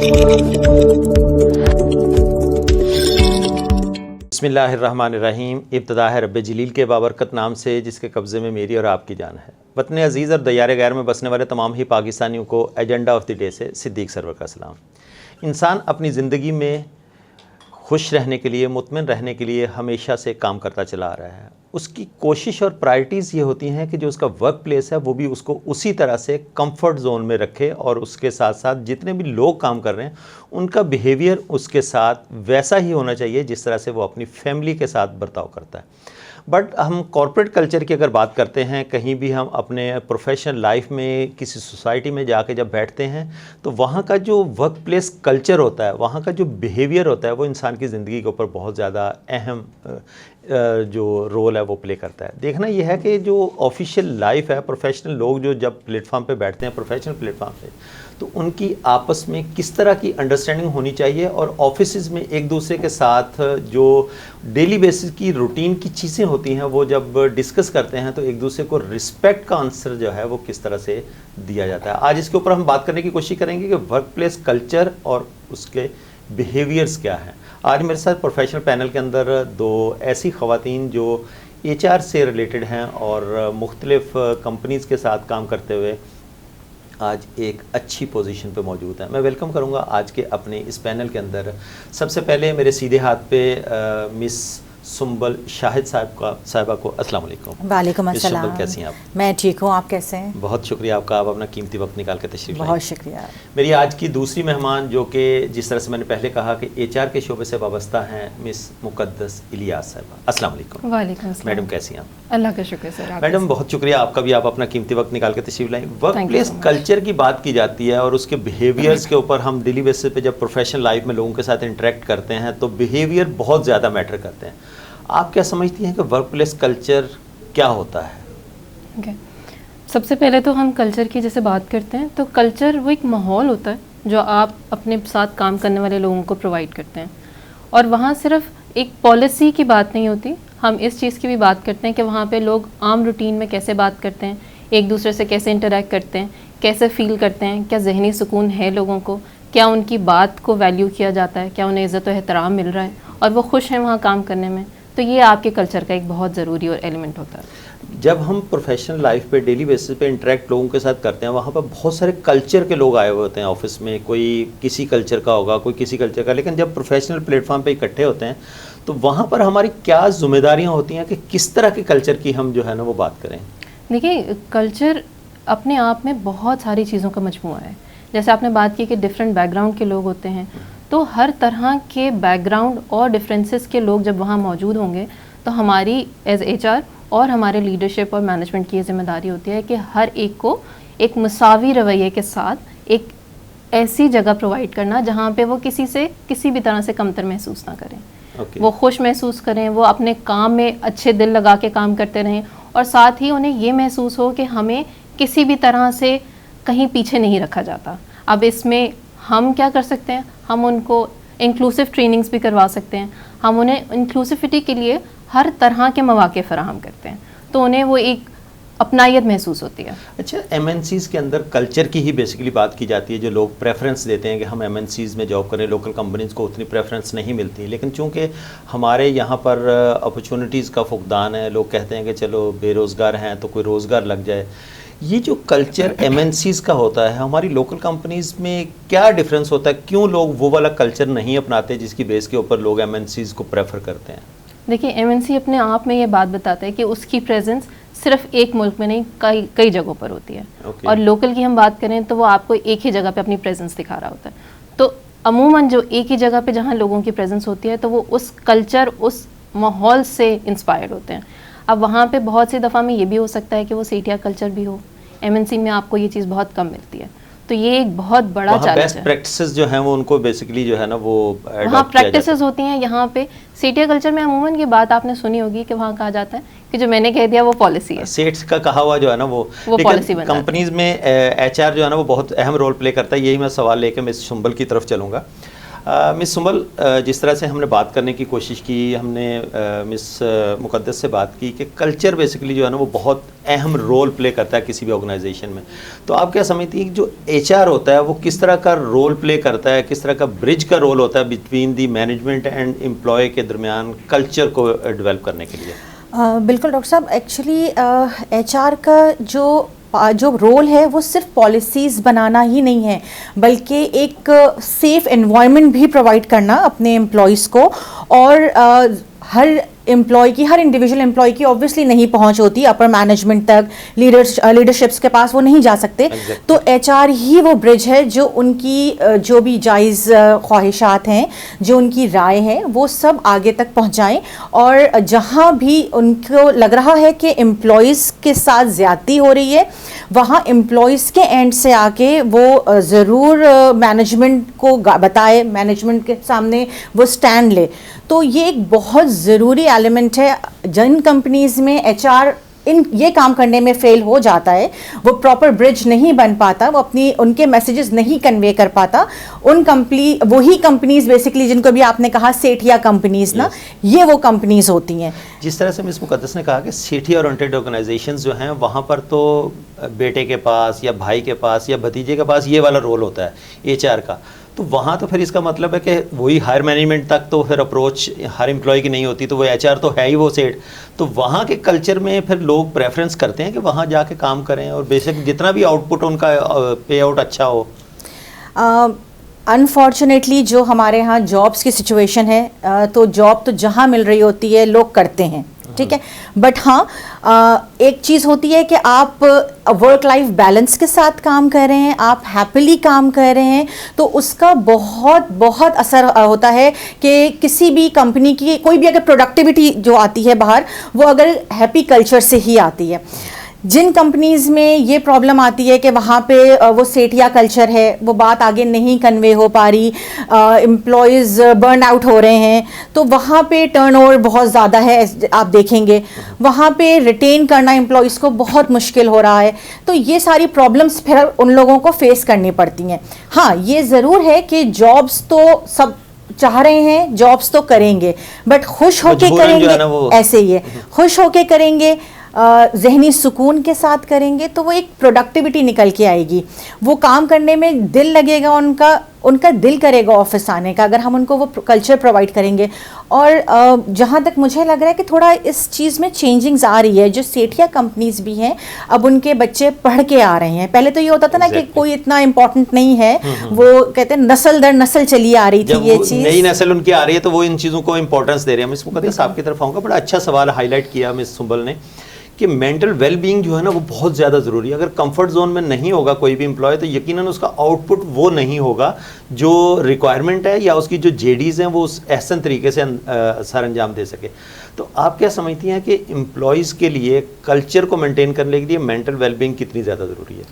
بسم اللہ الرحمن الرحیم. ابتدا ہے رب جلیل کے بابرکت نام سے جس کے قبضے میں میری اور آپ کی جان ہے. وطن عزیز اور دیار غیر میں بسنے والے تمام ہی پاکستانیوں کو ایجنڈا آف دی ڈے سے صدیق سرور کا سلام. انسان اپنی زندگی میں خوش رہنے کے لیے، مطمئن رہنے کے لیے ہمیشہ سے کام کرتا چلا آ رہا ہے. اس کی کوشش اور پرائرٹیز یہ ہوتی ہیں کہ جو اس کا ورک پلیس ہے وہ بھی اس کو اسی طرح سے کمفرٹ زون میں رکھے، اور اس کے ساتھ ساتھ جتنے بھی لوگ کام کر رہے ہیں ان کا بیہیویئر اس کے ساتھ ویسا ہی ہونا چاہیے جس طرح سے وہ اپنی فیملی کے ساتھ برتاؤ کرتا ہے. بٹ ہم کارپوریٹ کلچر کی اگر بات کرتے ہیں، کہیں بھی ہم اپنے پروفیشنل لائف میں کسی سوسائٹی میں جا کے جب بیٹھتے ہیں تو وہاں کا جو ورک پلیس کلچر ہوتا ہے، وہاں کا جو بیہیویئر ہوتا ہے وہ انسان کی زندگی کے اوپر بہت زیادہ اہم جو رول ہے وہ پلے کرتا ہے. دیکھنا یہ ہے کہ جو آفیشیل لائف ہے، پروفیشنل لوگ جو جب پلیٹ فارم پہ بیٹھتے ہیں، پروفیشنل پلیٹ فارم پہ، تو ان کی آپس میں کس طرح کی انڈرسٹینڈنگ ہونی چاہیے، اور آفیسز میں ایک دوسرے کے ساتھ جو ڈیلی بیسس کی روٹین کی چیزیں ہوتی ہیں وہ جب ڈسکس کرتے ہیں تو ایک دوسرے کو رسپیکٹ کا آنسر جو ہے وہ کس طرح سے دیا جاتا ہے. آج اس کے اوپر ہم بات کرنے کی کوشش کریں گے کہ ورک پلیس کلچر اور اس کے بیہیویئرز کیا ہیں. آج میرے ساتھ پروفیشنل پینل کے اندر دو ایسی خواتین جو ایچ آر سے ریلیٹڈ ہیں اور مختلف کمپنیز کے ساتھ کام کرتے ہوئے آج ایک اچھی پوزیشن پہ موجود ہیں. میں ویلکم کروں گا آج کے اپنے اس پینل کے اندر سب سے پہلے میرے سیدھے ہاتھ پہ مس سنبل شاہد صاحبہ کو. السلام علیکم. وعلیکم السلام. سنبل کیسی ہیں آپ؟ میں ٹھیک ہوں، آپ کیسے ہیں؟ بہت شکریہ آپ کا، آپ اپنا قیمتی وقت نکال کے تشریف لائیں. بہت شکریہ. میری آج کی دوسری مہمان جو کہ جس طرح سے میں نے پہلے کہا کہ ایچ آر کے شعبے سے وابستہ ہیں، مس مقدس الیاس صاحبہ. السلام علیکم. وعلیکم السلام. میڈم کیسی ہیں آپ؟ اللہ کا شکر سر. میڈم بہت شکریہ آپ کا بھی، آپ اپنا قیمتی وقت نکال کے تشریف لائیں. ورک پلیس کلچر کی بات کی جاتی ہے اور اس کے بیہیویئرز کے اوپر ہم ڈیلی بیسس پہ جب پروفیشنل لائف میں لوگوں کے ساتھ انٹریکٹ کرتے ہیں تو بیہیویئر بہت زیادہ میٹر کرتے ہیں. آپ کیا سمجھتی ہیں کہ ورک پلیس کلچر کیا ہوتا ہے؟ سب سے پہلے تو ہم کلچر کی جیسے بات کرتے ہیں تو کلچر وہ ایک ماحول ہوتا ہے جو آپ اپنے ساتھ کام کرنے والے لوگوں کو پرووائڈ کرتے ہیں، اور وہاں صرف ایک پالیسی کی بات نہیں ہوتی، ہم اس چیز کی بھی بات کرتے ہیں کہ وہاں پہ لوگ عام روٹین میں کیسے بات کرتے ہیں، ایک دوسرے سے کیسے انٹریکٹ کرتے ہیں، کیسے فیل کرتے ہیں، کیا ذہنی سکون ہے لوگوں کو، کیا ان کی بات کو ویلیو کیا جاتا ہے، کیا انہیں عزت و احترام مل رہا ہے اور وہ خوش ہیں وہاں کام کرنے میں. تو یہ آپ کے کلچر کا ایک بہت ضروری اور ایلیمنٹ ہوتا ہے. جب ہم پروفیشنل لائف پہ ڈیلی بیسس پہ انٹریکٹ لوگوں کے ساتھ کرتے ہیں، وہاں پہ بہت سارے کلچر کے لوگ آئے ہوئے ہوتے ہیں آفس میں، کوئی کسی کلچر کا ہوگا، کوئی کسی کلچر کا، لیکن جب پروفیشنل پلیٹ فارم پہ اکٹھے ہوتے ہیں تو وہاں پر ہماری کیا ذمہ داریاں ہوتی ہیں کہ کس طرح کے کلچر کی ہم جو ہے نا وہ بات کریں؟ دیکھیے، کلچر اپنے آپ میں بہت ساری چیزوں کا مجموعہ ہے. جیسے آپ نے بات کی کہ ڈفرینٹ بیک گراؤنڈ کے لوگ ہوتے ہیں، تو ہر طرح کے بیک گراؤنڈ اور ڈفرینسز کے لوگ جب وہاں موجود ہوں گے تو ہماری ایز ایچ آر اور ہمارے لیڈرشپ اور مینجمنٹ کی یہ ذمہ داری ہوتی ہے کہ ہر ایک کو ایک مساوی رویے کے ساتھ ایک ایسی جگہ پرووائڈ کرنا جہاں پہ وہ کسی سے کسی بھی طرح سے کمتر محسوس نہ کریں. وہ خوش محسوس کریں، وہ اپنے کام میں اچھے دل لگا کے کام کرتے رہیں، اور ساتھ ہی انہیں یہ محسوس ہو کہ ہمیں کسی بھی طرح سے کہیں پیچھے نہیں رکھا جاتا. اب اس میں ہم کیا کر سکتے ہیں؟ ہم ان کو انکلوسیو ٹریننگز بھی کروا سکتے ہیں. ہم انہیں انکلوسیوٹی کے لیے ہر طرح کے مواقع فراہم کرتے ہیں تو انہیں وہ ایک اپنائیت محسوس ہوتی ہے. اچھا، ایم این سیز کے اندر کلچر کی ہی بیسیکلی بات کی جاتی ہے. جو لوگ پریفرنس دیتے ہیں کہ ہم ایم این سیز میں جاب کریں، لوکل کمپنیز کو اتنی پریفرنس نہیں ملتی، لیکن چونکہ ہمارے یہاں پر اپرچونٹیز کا فقدان ہے، لوگ کہتے ہیں کہ چلو بے روزگار ہیں تو کوئی روزگار لگ جائے. یہ جو کلچر ایم این سیز کا ہوتا ہے ہماری لوکل کمپنیز میں کیا ڈفرینس ہوتا ہے؟ کیوں لوگ وہ والا کلچر نہیں اپناتے جس کی بیس کے اوپر لوگ ایم این سیز کو پریفر کرتے ہیں؟ دیکھیے، ایم این سی اپنے آپ میں یہ بات بتاتا ہے کہ اس کی پریزنس صرف ایک ملک میں نہیں، کئی جگہوں پر ہوتی ہے. اور لوکل کی ہم بات کریں تو وہ آپ کو ایک ہی جگہ پہ اپنی پریزنس دکھا رہا ہوتا ہے. تو عموماً جو ایک ہی جگہ پہ جہاں لوگوں کی پریزنس ہوتی ہے تو وہ اس کلچر، اس ماحول سے انسپائرڈ ہوتے ہیں. اب وہاں پہ بہت سی دفعہ میں یہ بھی ہو سکتا ہے کہ وہ سیٹیا کلچر بھی ہو. ایم این سی میں آپ کو یہ چیز بہت کم ملتی ہے، تو یہ ایک بہت بڑا چیلنج ہے. بیسٹ پریکٹسز جو ہیں وہ ان کو بیسیکلی جو ہے نا وہ وہاں پریکٹسز ہوتی ہیں. یہاں پہ سیٹیا کلچر میں عموماً یہ بات آپ نے سنی ہوگی کہ وہاں کہا جاتا ہے کہ جو میں نے کہہ دیا وہ پالیسی ہے. سیٹس کا کہا ہوا جو ہے نا وہ پالیسی بن جاتی ہے. کمپنیز میں ایچ آر جو ہے نا وہ بہت اہم رول پلے کرتا ہے. یہی میں سوال لے کے میں سنبل کی طرف چلوں گا. مس سنبل, جس طرح سے ہم نے بات کرنے کی کوشش کی, ہم نے مس مقدس سے بات کی کہ کلچر بیسیکلی جو ہے نا وہ بہت اہم رول پلے کرتا ہے کسی بھی آرگنائزیشن میں. تو آپ کیا سمجھتی ہیں کہ جو ایچ آر ہوتا ہے وہ کس طرح کا رول پلے کرتا ہے, کس طرح کا برج کا رول ہوتا ہے between the management and employee کے درمیان کلچر کو ڈیولپ کرنے کے لیے؟ بالکل ڈاکٹر صاحب, ایکچولی ایچ آر کا جو رول ہے وہ صرف پالیسیز بنانا ہی نہیں ہے, بلکہ ایک سیف انوائرمنٹ بھی پرووائڈ کرنا اپنے امپلائیز کو. اور ہر امپلائی کی, ہر انڈیویجول امپلائی کی اوبویسلی نہیں پہنچ ہوتی اپر مینجمنٹ تک, لیڈرشپس کے پاس وہ نہیں جا سکتے. تو ایچ آر ہی وہ برج ہے جو ان کی جو بھی جائز خواہشات ہیں, جو ان کی رائے ہے, وہ سب آگے تک پہنچائیں. اور جہاں بھی ان کو لگ رہا ہے کہ امپلائیز کے ساتھ زیادتی ہو رہی ہے, وہاں امپلائیز کے اینڈ سے آ کے وہ ضرور مینجمنٹ کو بتائے, مینجمنٹ کے سامنے وہ اسٹینڈ لے. تو یہ ایک بہت ضروری ایلیمنٹ ہے. جن کمپنیز میں ایچ آر یہ کام کرنے میں فیل ہو جاتا ہے, وہ پراپر برج نہیں بن پاتا, وہ ان کے میسیجز نہیں کنوے کر پاتا, وہی کمپنیز بیسکلی جن کو بھی آپ نے کہا سیٹھیا کمپنیز نا, یہ وہ کمپنیز ہوتی ہیں. جس طرح سے مس مقدس نے کہا کہ سیٹھی اورینٹڈ آرگنائزیشنز جو ہیں وہاں پر تو بیٹے کے پاس یا بھائی کے پاس یا بھتیجے کے پاس یہ والا رول ہوتا ہے ایچ آر کا, تو وہاں تو پھر اس کا مطلب ہے کہ وہی ہائر مینجمنٹ تک تو پھر اپروچ ہر امپلائی کی نہیں ہوتی, تو وہ ایچ آر تو ہے ہی وہ سیٹ. تو وہاں کے کلچر میں پھر لوگ پریفرنس کرتے ہیں کہ وہاں جا کے کام کریں اور بیسک جتنا بھی آؤٹ پٹ ان کا پے آؤٹ اچھا ہو. انفارچونیٹلی جو ہمارے ہاں جابس کی سچویشن ہے, تو جاب تو جہاں مل رہی ہوتی ہے لوگ کرتے ہیں, ٹھیک ہے, بٹ ہاں ایک چیز ہوتی ہے کہ آپ ورک لائف بیلنس کے ساتھ کام کر رہے ہیں, آپ ہیپیلی کام کر رہے ہیں, تو اس کا بہت بہت اثر ہوتا ہے کہ کسی بھی کمپنی کی کوئی بھی اگر پروڈکٹیوٹی جو آتی ہے باہر, وہ اگر ہیپی کلچر سے ہی آتی ہے. جن کمپنیز میں یہ پرابلم آتی ہے کہ وہاں پہ وہ سیٹھیا کلچر ہے, وہ بات آگے نہیں کنوے ہو پا رہی, امپلائیز برن آؤٹ ہو رہے ہیں, تو وہاں پہ ٹرن اوور بہت زیادہ ہے, آپ دیکھیں گے وہاں پہ ریٹین کرنا امپلائیز کو بہت مشکل ہو رہا ہے. تو یہ ساری پرابلمس پھر ان لوگوں کو فیس کرنی پڑتی ہیں. ہاں یہ ضرور ہے کہ جابس تو سب چاہ رہے ہیں, جابس تو کریں گے, بٹ خوش ہو کے کریں گے, ایسے ہی ہے, خوش ہو کے کریں گے, ذہنی سکون کے ساتھ کریں گے, تو وہ ایک پروڈکٹیوٹی نکل کے آئے گی, وہ کام کرنے میں دل لگے گا, ان کا دل کرے گا آفس آنے کا, اگر ہم ان کو وہ کلچر پرووائڈ کریں گے. اور جہاں تک مجھے لگ رہا ہے کہ تھوڑا اس چیز میں چینجنگز آ رہی ہے, جو سیٹھیا کمپنیز بھی ہیں اب ان کے بچے پڑھ کے آ رہے ہیں. پہلے تو یہ ہوتا تھا نا کہ کوئی اتنا امپورٹنٹ نہیں ہے, وہ کہتے ہیں نسل در نسل چلی آ رہی تھی یہ چیز, نئی نسل ان کی آ رہی ہے تو وہ ان چیزوں کو امپورٹنس دے رہے ہیں. مس مقدس آپ کی طرف آؤں گا, بڑا اچھا سوال ہائی لائٹ کیا مس سنبل نے کہ مینٹل ویل بینگ جو ہے نا وہ بہت زیادہ ضروری ہے. اگر کمفرٹ زون میں نہیں ہوگا کوئی بھی امپلائی تو یقیناً اس کا آؤٹ پٹ وہ نہیں ہوگا جو ریکوائرمنٹ ہے, یا اس کی جو جے ڈیز ہیں وہ اس احسن طریقے سے سر انجام دے سکے. تو آپ کیا سمجھتی ہیں کہ امپلائیز کے لیے کلچر کو مینٹین کرنے کے لیے مینٹل ویل بینگ کتنی زیادہ ضروری ہے؟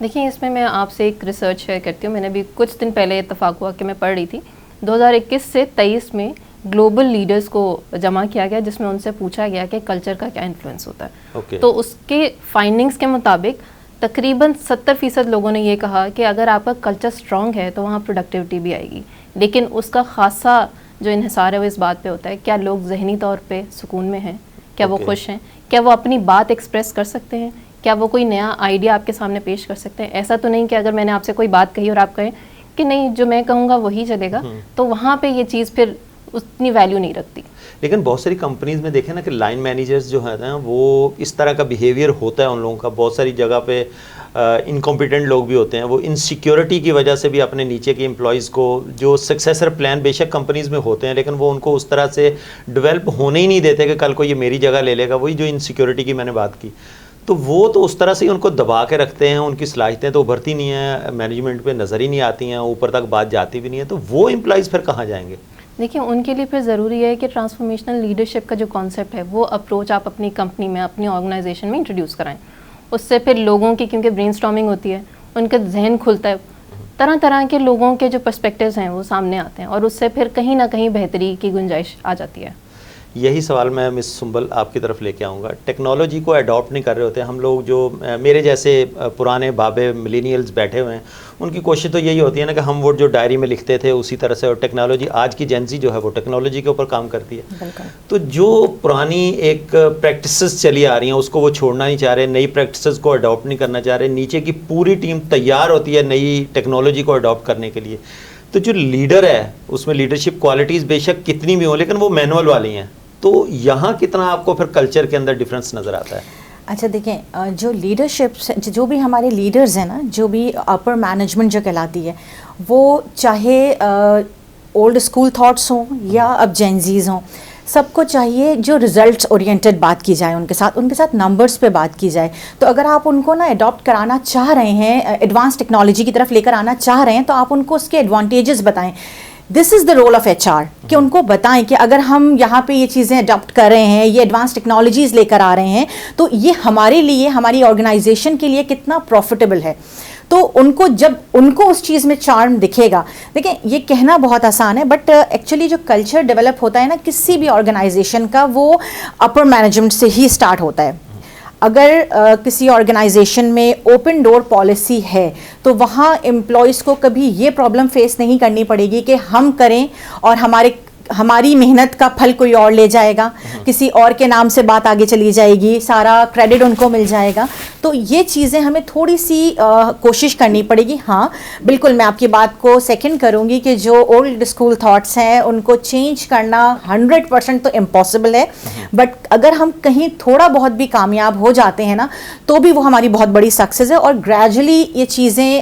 دیکھیں, اس میں آپ سے ایک ریسرچ شیئر کرتی ہوں. میں نے بھی کچھ دن پہلے اتفاق ہوا کہ میں پڑھ رہی تھی 2021 سے 23 میں گلوبل لیڈرز کو جمع کیا گیا, جس میں ان سے پوچھا گیا کہ کلچر کا کیا انفلوئنس ہوتا ہے. تو اس کے فائنڈنگز کے مطابق تقریباً 70% لوگوں نے یہ کہا کہ اگر آپ کا کلچر اسٹرانگ ہے تو وہاں پروڈکٹیوٹی بھی آئے گی, لیکن اس کا خاصا جو انحصار ہے وہ اس بات پہ ہوتا ہے کیا لوگ ذہنی طور پہ سکون میں ہیں, کیا وہ خوش ہیں, کیا وہ اپنی بات ایکسپریس کر سکتے ہیں, کیا وہ کوئی نیا آئیڈیا آپ کے سامنے پیش کر سکتے ہیں. ایسا تو نہیں کہ اگر میں نے آپ سے کوئی بات کہی اور آپ کہیں کہ نہیں جو میں کہوں گا وہی چلے گا, تو وہاں پہ یہ چیز پھر اتنی ویلیو نہیں رکھتی. لیکن بہت ساری کمپنیز میں دیکھیں نا کہ لائن مینیجرز جو ہیں نا وہ اس طرح کا بیہیویئر ہوتا ہے ان لوگوں کا. بہت ساری جگہ پہ انکمپیٹنٹ لوگ بھی ہوتے ہیں, وہ انسیکیورٹی کی وجہ سے بھی اپنے نیچے کے امپلائیز کو جو سکسیسر پلان بے شک کمپنیز میں ہوتے ہیں لیکن وہ ان کو اس طرح سے ڈیولپ ہونے ہی نہیں دیتے کہ کل کو یہ میری جگہ لے لے گا. وہی جو انسیکیورٹی کی میں نے بات کی, تو وہ تو اس طرح سے ان کو دبا کے رکھتے ہیں, ان کی صلاحیتیں تو ابھرتی نہیں ہیں, مینجمنٹ پہ نظر ہی نہیں آتی ہیں, اوپر تک بات جاتی بھی نہیں ہے. تو وہ امپلائیز پھر کہاں جائیں گے؟ دیکھیں, ان کے لیے پھر ضروری ہے کہ ٹرانسفارمیشنل لیڈرشپ کا جو کانسیپٹ ہے وہ اپروچ آپ اپنی کمپنی میں, اپنی آرگنائزیشن میں انٹروڈیوس کرائیں. اس سے پھر لوگوں کی, کیونکہ برین اسٹارمنگ ہوتی ہے, ان کا ذہن کھلتا ہے, طرح طرح کے لوگوں کے جو پرسپیکٹیوز ہیں وہ سامنے آتے ہیں, اور اس سے پھر کہیں نہ کہیں بہتری کی گنجائش آ جاتی ہے. یہی سوال میں مس سنبل آپ کی طرف لے کے آؤں گا. ٹیکنالوجی کو اڈاپٹ نہیں کر رہے ہوتے ہم لوگ, جو میرے جیسے پرانے بابے ملینیلز بیٹھے ہوئے ہیں, ان کی کوشش تو یہی ہوتی ہے نا کہ ہم وہ جو ڈائری میں لکھتے تھے اسی طرح سے, اور ٹیکنالوجی آج کی جینزی جو ہے وہ ٹیکنالوجی کے اوپر کام کرتی ہے. تو جو پرانی ایک پریکٹسز چلی آ رہی ہیں اس کو وہ چھوڑنا نہیں چاہ رہے, نئی پریکٹسز کو اڈاپٹ نہیں کرنا چاہ رہے, نیچے کی پوری ٹیم تیار ہوتی ہے نئی ٹیکنالوجی کو اڈاپٹ کرنے کے لیے. تو جو لیڈر ہے اس میں لیڈرشپ کوالٹیز بے شک کتنی بھی ہوں لیکن وہ مینول والی ہیں, تو یہاں کتنا آپ کو پھر کلچر کے اندر ڈفرینس نظر آتا ہے؟ اچھا دیکھیں, جو لیڈرشپ جو بھی ہمارے لیڈرز ہیں نا, جو بھی اپر مینجمنٹ جو کہلاتی ہے, وہ چاہے اولڈ اسکول تھاٹس ہوں یا اب جینزیز ہوں, سب کو چاہیے جو ریزلٹس اورینٹڈ بات کی جائے, ان کے ساتھ نمبرز پہ بات کی جائے. تو اگر آپ ان کو نا اڈاپٹ کرانا چاہ رہے ہیں, ایڈوانس ٹیکنالوجی کی طرف لے کر آنا چاہ رہے ہیں, تو آپ ان کو اس کے ایڈوانٹیجز بتائیں. دس از the role of H R, کہ ان کو بتائیں کہ اگر ہم یہاں پہ یہ چیزیں اڈاپٹ کر رہے ہیں, یہ ایڈوانس ٹیکنالوجیز لے کر آ رہے ہیں, تو یہ ہمارے لیے, ہماری آرگنائزیشن کے لیے کتنا پروفیٹیبل ہے. تو ان کو جب ان کو اس چیز میں چارم دکھے گا, دیکھیں یہ کہنا بہت آسان ہے, بٹ ایکچولی جو کلچر ڈیولپ ہوتا ہے نا کسی بھی آرگنائزیشن کا, وہ اپر مینجمنٹ سے ہی اسٹارٹ ہوتا ہے. اگر کسی آرگنائزیشن میں اوپن ڈور پالیسی ہے تو وہاں امپلائیز کو کبھی یہ پرابلم فیس نہیں کرنی پڑے گی کہ ہم کریں اور ہماری محنت کا پھل کوئی اور لے جائے گا, کسی اور کے نام سے بات آگے چلی جائے گی, سارا کریڈٹ ان کو مل جائے گا. تو یہ چیزیں ہمیں تھوڑی سی کوشش کرنی پڑے گی. ہاں بالکل میں آپ کی بات کو سیکنڈ کروں گی کہ جو اولڈ اسکول تھاٹس ہیں ان کو چینج کرنا 100% تو امپاسبل ہے, بٹ اگر ہم کہیں تھوڑا بہت بھی کامیاب ہو جاتے ہیں نا, تو بھی وہ ہماری بہت بڑی سکسیز ہے. اور گریجولی یہ چیزیں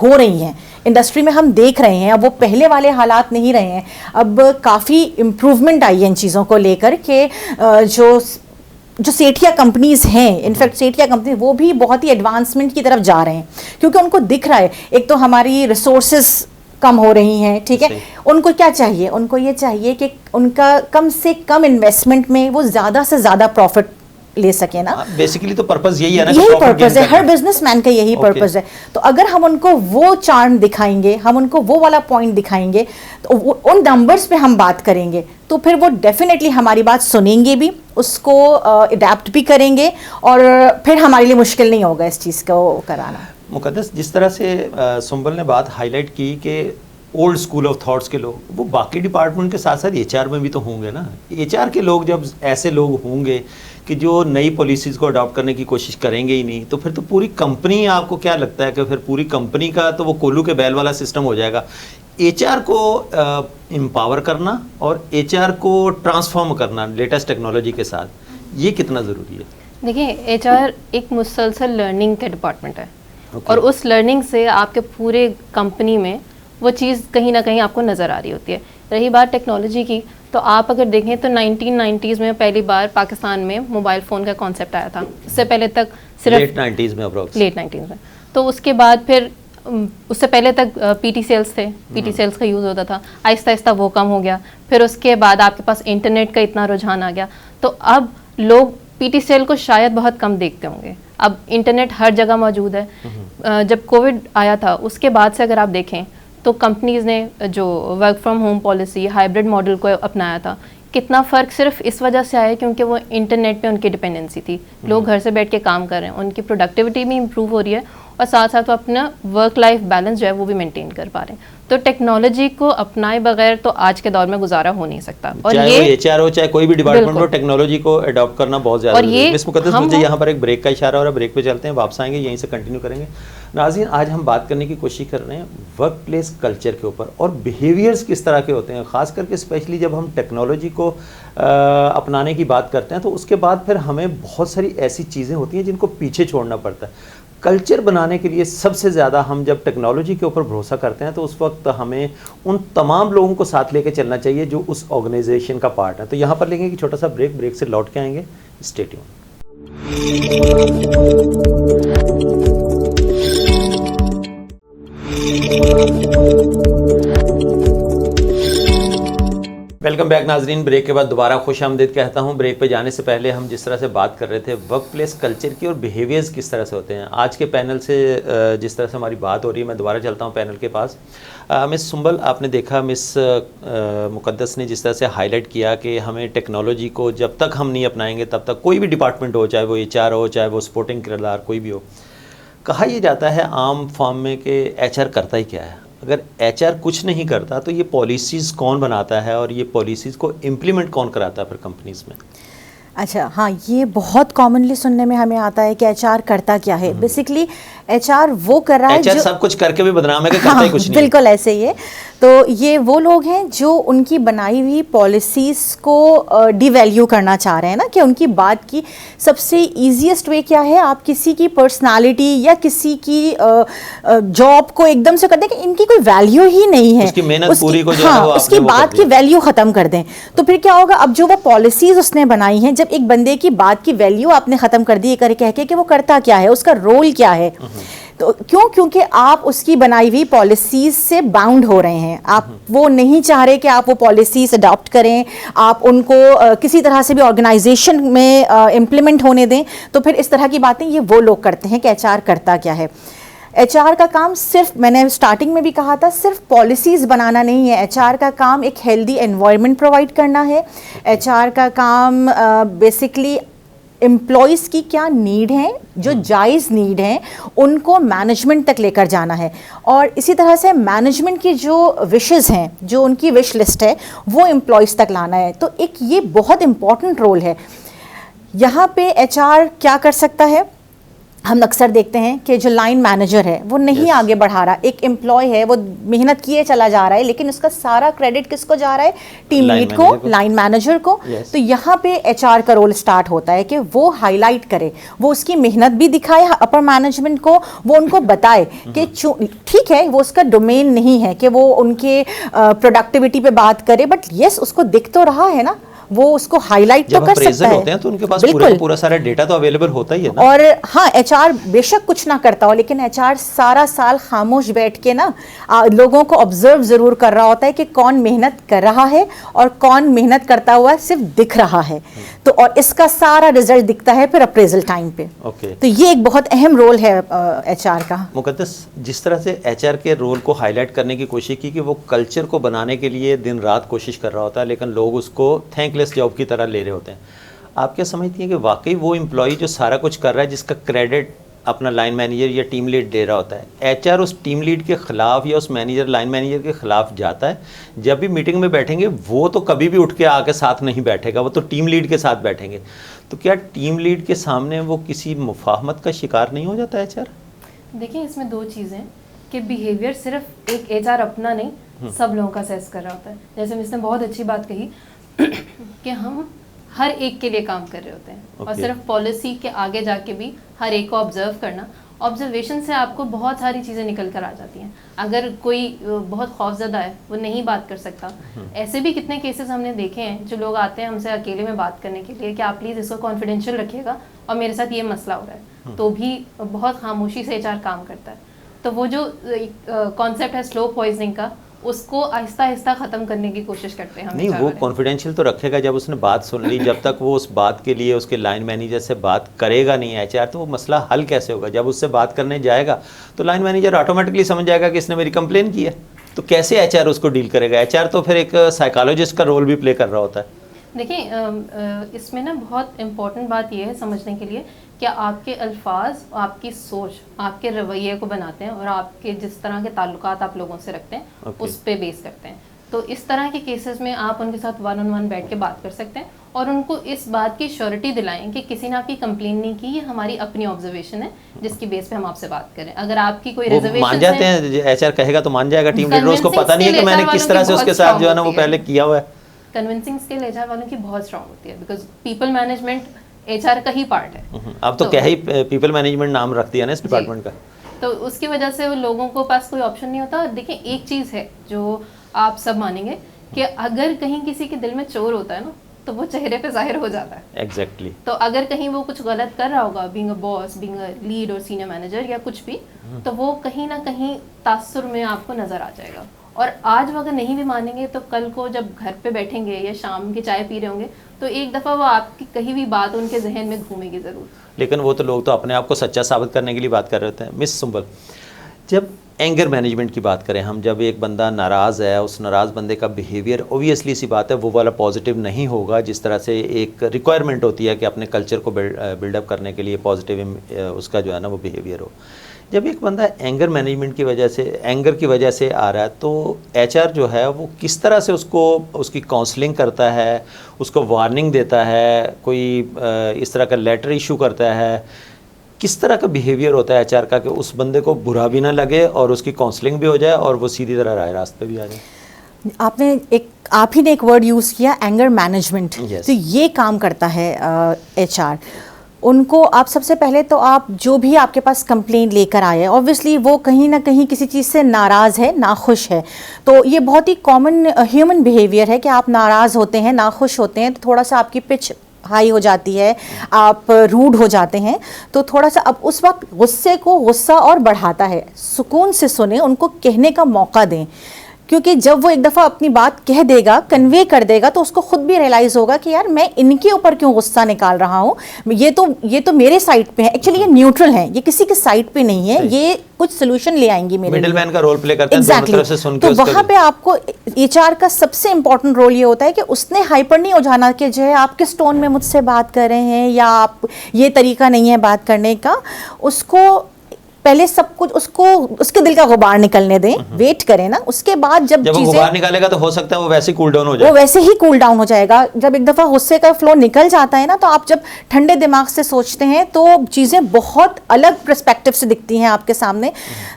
ہو رہی ہیں انڈسٹری میں, ہم دیکھ رہے ہیں. اب وہ پہلے والے حالات نہیں رہے ہیں, اب کافی امپروومنٹ آئی ہے ان چیزوں کو لے کر کہ جو سیٹھیا کمپنیز ہیں, انفیکٹ سیٹھیا کمپنی وہ بھی بہت ہی ایڈوانسمنٹ کی طرف جا رہے ہیں, کیونکہ ان کو دکھ رہا ہے ایک تو ہماری ریسورسز کم ہو رہی ہیں, ٹھیک ہے. ان کو کیا چاہیے, ان کو یہ چاہیے کہ ان کا کم سے کم انویسٹمنٹ میں وہ زیادہ سے زیادہ پروفٹ لے سکے نا. بیسیکلی تو پرپز یہی ہے نا, یہی پرپز ہے, ہر بزنس مین کا یہی پرپز ہے. تو اگر ہم ان کو وہ چارم دکھائیں گے, ہم ان کو وہ والا پوائنٹ دکھائیں گے, تو ان نمبرز پہ ہم بات کریں گے, تو پھر وہ ڈیفینیٹلی ہماری بات سنیں گے بھی, اس کو اڈیپٹ بھی کریں گے, اور پھر ہمارے لیے مشکل نہیں ہوگا اس چیز کو کرانا. مقدس, جس طرح سے سنبل نے بات ہائی لائٹ کی کہ اولڈ اسکول آف تھاٹس کے لوگ, وہ باقی ڈپارٹمنٹ کے ساتھ ساتھ ایچ آر میں بھی تو ہوں گے نا. ایچ آر کے لوگ جب ایسے لوگ ہوں گے کہ جو نئی پالیسیز کو اڈاپٹ کرنے کی کوشش کریں گے ہی نہیں, تو پھر تو پوری کمپنی, آپ کو کیا لگتا ہے کہ پھر پوری کمپنی کا تو وہ کولو کے بیل والا سسٹم ہو جائے گا. ایچ آر کو امپاور کرنا اور ایچ آر کو ٹرانسفارم کرنا لیٹسٹ ٹیکنالوجی کے ساتھ, یہ کتنا ضروری ہے؟ دیکھیں ایچ آر ایک مسلسل لرننگ کا ڈپارٹمنٹ ہے, اور اس لرننگ سے آپ کے پورے کمپنی میں وہ چیز کہیں نہ کہیں آپ کو نظر آ رہی ہوتی ہے. رہی بات ٹیکنالوجی کی, تو آپ اگر دیکھیں تو 1990s میں پہلی بار پاکستان میں موبائل فون کا کانسیپٹ آیا تھا. اس سے پہلے تک صرف لیٹ 90s میں, تو اس کے بعد پھر اس سے پہلے تک پی ٹی سیلس تھے, پی ٹی سیلس کا یوز ہوتا تھا. آہستہ آہستہ وہ کم ہو گیا, پھر اس کے بعد آپ کے پاس انٹرنیٹ کا اتنا رجحان آ گیا, تو اب لوگ پی ٹی سیل کو شاید بہت کم دیکھتے ہوں گے. اب انٹرنیٹ ہر جگہ موجود ہے. جب کووڈ آیا تھا اس کے بعد سے اگر آپ دیکھیں تو کمپنیز نے جو work from home policy, hybrid model کو اپنایا تھا. کتنا فرق صرف اس وجہ سے آیا کیونکہ وہ انٹرنیٹ پہ ان کی ڈپینڈنسی تھی. لوگ گھر سے بیٹھ کے کام کر رہے ہیں, ان کی پروڈکٹیوٹی بھی امپروو ہو رہی ہے, اور ساتھ ساتھ وہ اپنا ورک لائف بیلنس جو ہے وہ بھی مینٹین کر پا رہے ہیں. تو ٹیکنالوجی کو اپنائے بغیر تو آج کے دور میں گزارا ہو نہیں سکتا. اور چاہے وہ ایچ آر ہو چاہے کوئی بھی ڈپارٹمنٹ ہو, ٹیکنالوجی کو اڈاپٹ کرنا بہت زیادہ ضروری ہے. مس مقدس, مجھے یہاں پر ایک بریک کا اشارہ ہو رہا ہے, بریک پہ چلتے ہیں, واپس آئیں گے, یہیں سے کنٹینیو کریں گے. ناظرین, آج ہم بات کرنے کی کوشش کر رہے ہیں ورک پلیس کلچر کے اوپر, اور بیہیویئرز کس طرح کے ہوتے ہیں, خاص کر کے اسپیشلی جب ہم ٹیکنالوجی کو اپنانے کی بات کرتے ہیں تو اس کے بعد پھر ہمیں بہت ساری ایسی چیزیں ہوتی ہیں جن کو پیچھے چھوڑنا پڑتا ہے. کلچر بنانے کے لیے سب سے زیادہ ہم جب ٹیکنالوجی کے اوپر بھروسہ کرتے ہیں تو اس وقت ہمیں ان تمام لوگوں کو ساتھ لے کے چلنا چاہیے جو اس آرگنائزیشن کا پارٹ ہے. تو یہاں پر لیں گے کہ چھوٹا سا بریک, بریک سے لوٹ کے آئیں گے. Stay tune. ویلکم بیک ناظرین. بریک کے بعد دوبارہ خوش آمدید کہتا ہوں. بریک پہ جانے سے پہلے ہم جس طرح سے بات کر رہے تھے ورک پلیس کلچر کی اور بیہیویئرز کس طرح سے ہوتے ہیں, آج کے پینل سے جس طرح سے ہماری بات ہو رہی ہے, میں دوبارہ چلتا ہوں پینل کے پاس. مس سنبل, آپ نے دیکھا مس مقدس نے جس طرح سے ہائی لائٹ کیا کہ ہمیں ٹیکنالوجی کو جب تک ہم نہیں اپنائیں گے تب تک کوئی بھی ڈپارٹمنٹ ہو, چاہے وہ HR ہو, چاہے وہ سپورٹنگ کردار کوئی بھی ہو. کہا یہ جاتا ہے عام فارم میں کہ HR کرتا ہی کیا ہے. اگر HR کچھ نہیں کرتا تو یہ پالیسیز کون بناتا ہے اور یہ پالیسیز کو امپلیمنٹ کون کراتا ہے پھر کمپنیز میں؟ اچھا ہاں, یہ بہت کامنلی سننے میں ہمیں آتا ہے کہ HR کرتا کیا ہے. بیسکلی HR وہ کر رہا ہے HR جو سب کچھ کر کے بھی بدنام ہے کہ کرتا ہی کچھ نہیں. بالکل ایسے ہی ہے. تو یہ وہ لوگ ہیں جو ان کی بنائی ہوئی پالیسیز کو ڈی ویلیو کرنا چاہ رہے ہیں نا, کہ ان کی بات کی سب سے ایزیسٹ وے کیا ہے, آپ کسی کی پرسنالٹی یا کسی کی جاب کو ایک دم سے کر دیں کہ ان کی کوئی ویلیو ہی نہیں ہے, اس کی محنت پوری کو جو ہے وہ اس کی بات کی ویلیو ختم کر دیں. تو پھر کیا ہوگا, اب جو وہ پالیسیز اس نے بنائی ہیں, جب ایک بندے کی بات کی ویلیو آپ نے ختم کر دی کہہ کے کہ وہ کرتا کیا ہے, اس کا رول کیا ہے, تو کیونکہ آپ اس کی بنائی ہوئی پالیسیز سے باؤنڈ ہو رہے ہیں, آپ وہ نہیں چاہ رہے کہ آپ وہ پالیسیز اڈاپٹ کریں, آپ ان کو کسی طرح سے بھی آرگنائزیشن میں امپلیمنٹ ہونے دیں. تو پھر اس طرح کی باتیں یہ وہ لوگ کرتے ہیں کہ HR کرتا کیا ہے. HR کا کام صرف, میں نے اسٹارٹنگ میں بھی کہا تھا, صرف پالیسیز بنانا نہیں ہے. HR کا کام ایک ہیلدی انوائرمنٹ پرووائڈ کرنا ہے. HR کا کام بیسکلی امپلائیز کی کیا نیڈ ہیں, جو جائز نیڈ ہیں, ان کو مینجمنٹ تک لے کر جانا ہے. اور اسی طرح سے مینجمنٹ کی جو وشز ہیں, جو ان کی وش لسٹ ہے, وہ امپلائیز تک لانا ہے. تو ایک یہ بہت امپورٹنٹ رول ہے. یہاں پہ HR کیا کر سکتا ہے, ہم اکثر دیکھتے ہیں کہ جو لائن مینیجر ہے وہ نہیں آگے بڑھا رہا, ایک امپلائی ہے وہ محنت کیے چلا جا رہا ہے, لیکن اس کا سارا کریڈٹ کس کو جا رہا ہے, ٹیم لیڈ کو, لائن مینیجر کو. تو یہاں پہ HR کا رول سٹارٹ ہوتا ہے کہ وہ ہائی لائٹ کرے, وہ اس کی محنت بھی دکھائے اپر مینجمنٹ کو, وہ ان کو بتائے کہ ٹھیک ہے وہ اس کا ڈومین نہیں ہے کہ وہ ان کے پروڈکٹیوٹی پہ بات کرے, بٹ یس اس کو دکھ تو رہا ہے نا, وہ اس کو ہائی لائٹ تو کر سکتا ہے. ہوتے ہیں تو ان کے پاس پورا سارا ڈیٹا تو اویلیبل ہوتا ہی ہے نا. اور ہاں HR بے شک کچھ نہ کرتا ہو, لیکن HR سارا سال خاموش بیٹھ کے نا لوگوں کو آبزرو ضرور کر رہا ہوتا ہے کہ کون محنت کر رہا ہے اور کون محنت کرتا ہوا صرف دکھ رہا ہے. تو اور اس کا سارا رزلٹ دکھتا ہے پھر اپریزل ٹائم پہ. تو یہ ایک بہت اہم رول ہے HR کا. مقدس, جس طرح سے HR کے رول کو ہائی لائٹ کرنے کی کوشش کی کہ وہ کلچر کو بنانے کے لیے دن رات کوشش کر رہا ہوتا ہے, لیکن لوگ اس کو تھینک لیس جاب کی طرح لے رہے ہوتے ہیں. آپ کیا سمجھتی ہیں کہ واقعی وہ امپلائی جو سارا کچھ کر رہا ہے, جس کا کریڈٹ اپنا لائن مینیجر یا ٹیم لیڈ دے رہا ہوتا ہے, HR اس ٹیم لیڈ کے خلاف یا اس مینیجر لائن مینیجر کے خلاف جاتا ہے؟ جب بھی میٹنگ میں بیٹھیں گے وہ تو کبھی بھی اٹھ کے آ کے ساتھ نہیں بیٹھے گا, وہ تو ٹیم لیڈ کے ساتھ بیٹھیں گے. تو کیا ٹیم لیڈ کے سامنے وہ کسی مفاہمت کا شکار نہیں ہو جاتا ہے HR؟ دیکھیں اس میں دو چیزیں کہ بیہیویئر صرف ایک HR اپنا نہیں, سب لوگوں کا سیس کر رہا ہوتا ہے. جیسے مس نے بہت اچھی بات کہی کہ ہم ہر ایک کے لیے کام کر رہے ہوتے ہیں, اور صرف پالیسی کے آگے جا کے بھی ہر ایک کو آبزرو کرنا, آبزرویشن سے آپ کو بہت ساری چیزیں نکل کر آ جاتی ہیں. اگر کوئی بہت خوفزدہ ہے, وہ نہیں بات کر سکتا, ایسے بھی کتنے کیسز ہم نے دیکھے ہیں جو لوگ آتے ہیں ہم سے اکیلے میں بات کرنے کے لیے کہ آپ پلیز اس کو کانفیڈینشیل رکھیے گا اور میرے ساتھ یہ مسئلہ ہو رہا ہے, تو بھی بہت خاموشی سے HR کام کرتا ہے. تو وہ جو کانسیپٹ ہے سلو پوائزننگ کا, اس کو آہستہ آہستہ ختم کرنے کی کوشش کرتے ہیں ہم. نہیں, وہ کانفیڈینشیل تو رکھے گا جب اس نے بات سن لی, جب تک وہ اس بات کے لیے اس کے لائن مینیجر سے بات کرے گا نہیں HR, تو وہ مسئلہ حل کیسے ہوگا؟ جب اس سے بات کرنے جائے گا تو لائن مینیجر آٹومیٹکلی سمجھ جائے گا کہ اس نے میری کمپلین کی ہے, تو کیسے HR اس کو ڈیل کرے گا؟ HR تو پھر ایک سائیکالوجسٹ کا رول بھی پلے کر رہا ہوتا ہے. دیکھیں اس میں نا بہت امپورٹنٹ بات یہ ہے سمجھنے کے لیے کہ آپ کے الفاظ, آپ کی سوچ, آپ کے رویے کو بناتے ہیں, اور آپ کے جس طرح کے تعلقات آپ لوگوں سے رکھتے ہیں اس پہ بیس کرتے ہیں. تو اس طرح کے کیسز میں آپ ان کے ساتھ 1-on-1 بیٹھ کے بات کر سکتے ہیں, اور ان کو اس بات کی شیورٹی دلائیں کہ کسی نے آپ کی کمپلین نہیں کی, یہ ہماری اپنی آبزرویشن ہے جس کی بیس پہ ہم آپ سے بات کریں. اگر آپ کی کوئی ریزرویشن مان جاتے ہیں, HR کہے گا تو مان جائے گا, ٹیم لیڈر اس کو پتہ نہیں ہے کہ میں نے کس طرح سے اس کے ساتھ جو ہے نا وہ پہلے کیا ہوا ہے. کنونسنگ اسکل HR والوں کی بہت اسٹرانگ ہوتی ہے, بیکاز پیپل مینجمنٹ HR کا ہی پارٹ ہے. اب تو کیا ہی پیپل مینجمنٹ نام رکھ دیا نا اس ڈپارٹمنٹ کا, تو اس کی وجہ سے لوگوں کو پاس کوئی آپشن نہیں ہوتا. دیکھیں ایک چیز ہے جو آپ سب مانیں گے کہ اگر کہیں کسی کے دل میں چور ہوتا ہے نا, تو وہ چہرے پہ ظاہر ہو جاتا ہے. ایگزیکٹلی. تو اگر کہیں وہ کچھ غلط کر رہا ہوگا being a boss, being a lead اور سینئر مینیجر یا کچھ بھی, تو وہ کہیں نہ کہیں تاثر میں آپ کو نظر آ جائے گا. اور آج وہ اگر نہیں بھی مانیں گے تو کل کو جب گھر پہ بیٹھیں گے یا شام کی چائے پی رہے ہوں گے تو ایک دفعہ وہ آپ کی کہیں بھی بات ان کے ذہن میں گھومے گی ضرور. لیکن وہ تو لوگ تو اپنے آپ کو سچا ثابت کرنے کے لیے بات کر رہے ہوتے ہیں. مس سنبل, جب اینگر مینجمنٹ کی بات کریں ہم, جب ایک بندہ ناراض ہے, اس ناراض بندے کا بیہیویئر اوبویسلی سی بات ہے وہ والا پازیٹیو نہیں ہوگا جس طرح سے ایک ریکوائرمنٹ ہوتی ہے کہ اپنے کلچر کو بلڈ اپ کرنے کے لیے پازیٹیو اس کا جو ہے نا وہ بیہیویئر ہو. جب ایک بندہ اینگر مینجمنٹ کی وجہ سے, اینگر کی وجہ سے آ رہا ہے, تو ایچ آر جو ہے وہ کس طرح سے اس کی کاؤنسلنگ کرتا ہے, اس کو وارننگ دیتا ہے, کوئی اس طرح کا لیٹر ایشو کرتا ہے, کس طرح کا بیہیویئر ہوتا ہے ایچ آر کا کہ اس بندے کو برا بھی نہ لگے اور اس کی کاؤنسلنگ بھی ہو جائے اور وہ سیدھی طرح راہ راست پہ بھی آ جائے؟ آپ ہی نے ایک ورڈ یوز کیا, اینگر مینجمنٹ. تو یہ کام کرتا ہے ایچ آر. ان کو آپ سب سے پہلے تو آپ جو بھی آپ کے پاس کمپلین لے کر آئے, اوبویسلی وہ کہیں نہ کہیں کسی چیز سے ناراض ہے, ناخوش ہے. تو یہ بہت ہی کامن ہیومن بیہیویئر ہے کہ آپ ناراض ہوتے ہیں, ناخوش ہوتے ہیں, تو تھوڑا سا آپ کی پچ ہائی ہو جاتی ہے, آپ روڈ ہو جاتے ہیں. تو تھوڑا سا اب اس وقت غصے کو غصہ اور بڑھاتا ہے. سکون سے سنیں, ان کو کہنے کا موقع دیں, کیونکہ جب وہ ایک دفعہ اپنی بات کہہ دے گا, کنوے کر دے گا, تو اس کو خود بھی ریئلائز ہوگا کہ یار میں ان کے اوپر کیوں غصہ نکال رہا ہوں, یہ تو میرے سائڈ پہ ہے. ایکچولی یہ نیوٹرل ہیں, یہ کسی کے سائڈ پہ نہیں ہے, یہ کچھ سولوشن لے آئیں گی میرے لیے. مڈل مین کا رول پلے کرتے ہیں دونوں طرف سے سن کے. تو وہاں پہ آپ کو ایچ آر کا سب سے امپورٹنٹ رول یہ ہوتا ہے کہ اس نے ہائپر نہیں ہو جانا کہ جو ہے آپ کس ٹون میں مجھ سے بات کر رہے ہیں یا آپ یہ طریقہ نہیں ہے بات کرنے کا. اس کو پہلے سب کچھ اس کے دل کا غبار نکلنے دیں, ویٹ کریں نا. اس کے بعد جب وہ غبار نکالے گا تو ہو سکتا ہے وہ ویسے ہی کول ڈاؤن ہو جائے, وہ ویسے ہی کول ڈاؤن ہو جائے گا. جب ایک دفعہ غصے کا فلو نکل جاتا ہے نا, تو آپ جب ٹھنڈے دماغ سے سوچتے ہیں تو چیزیں بہت الگ پرسپیکٹو سے دکھتی ہیں آپ کے سامنے.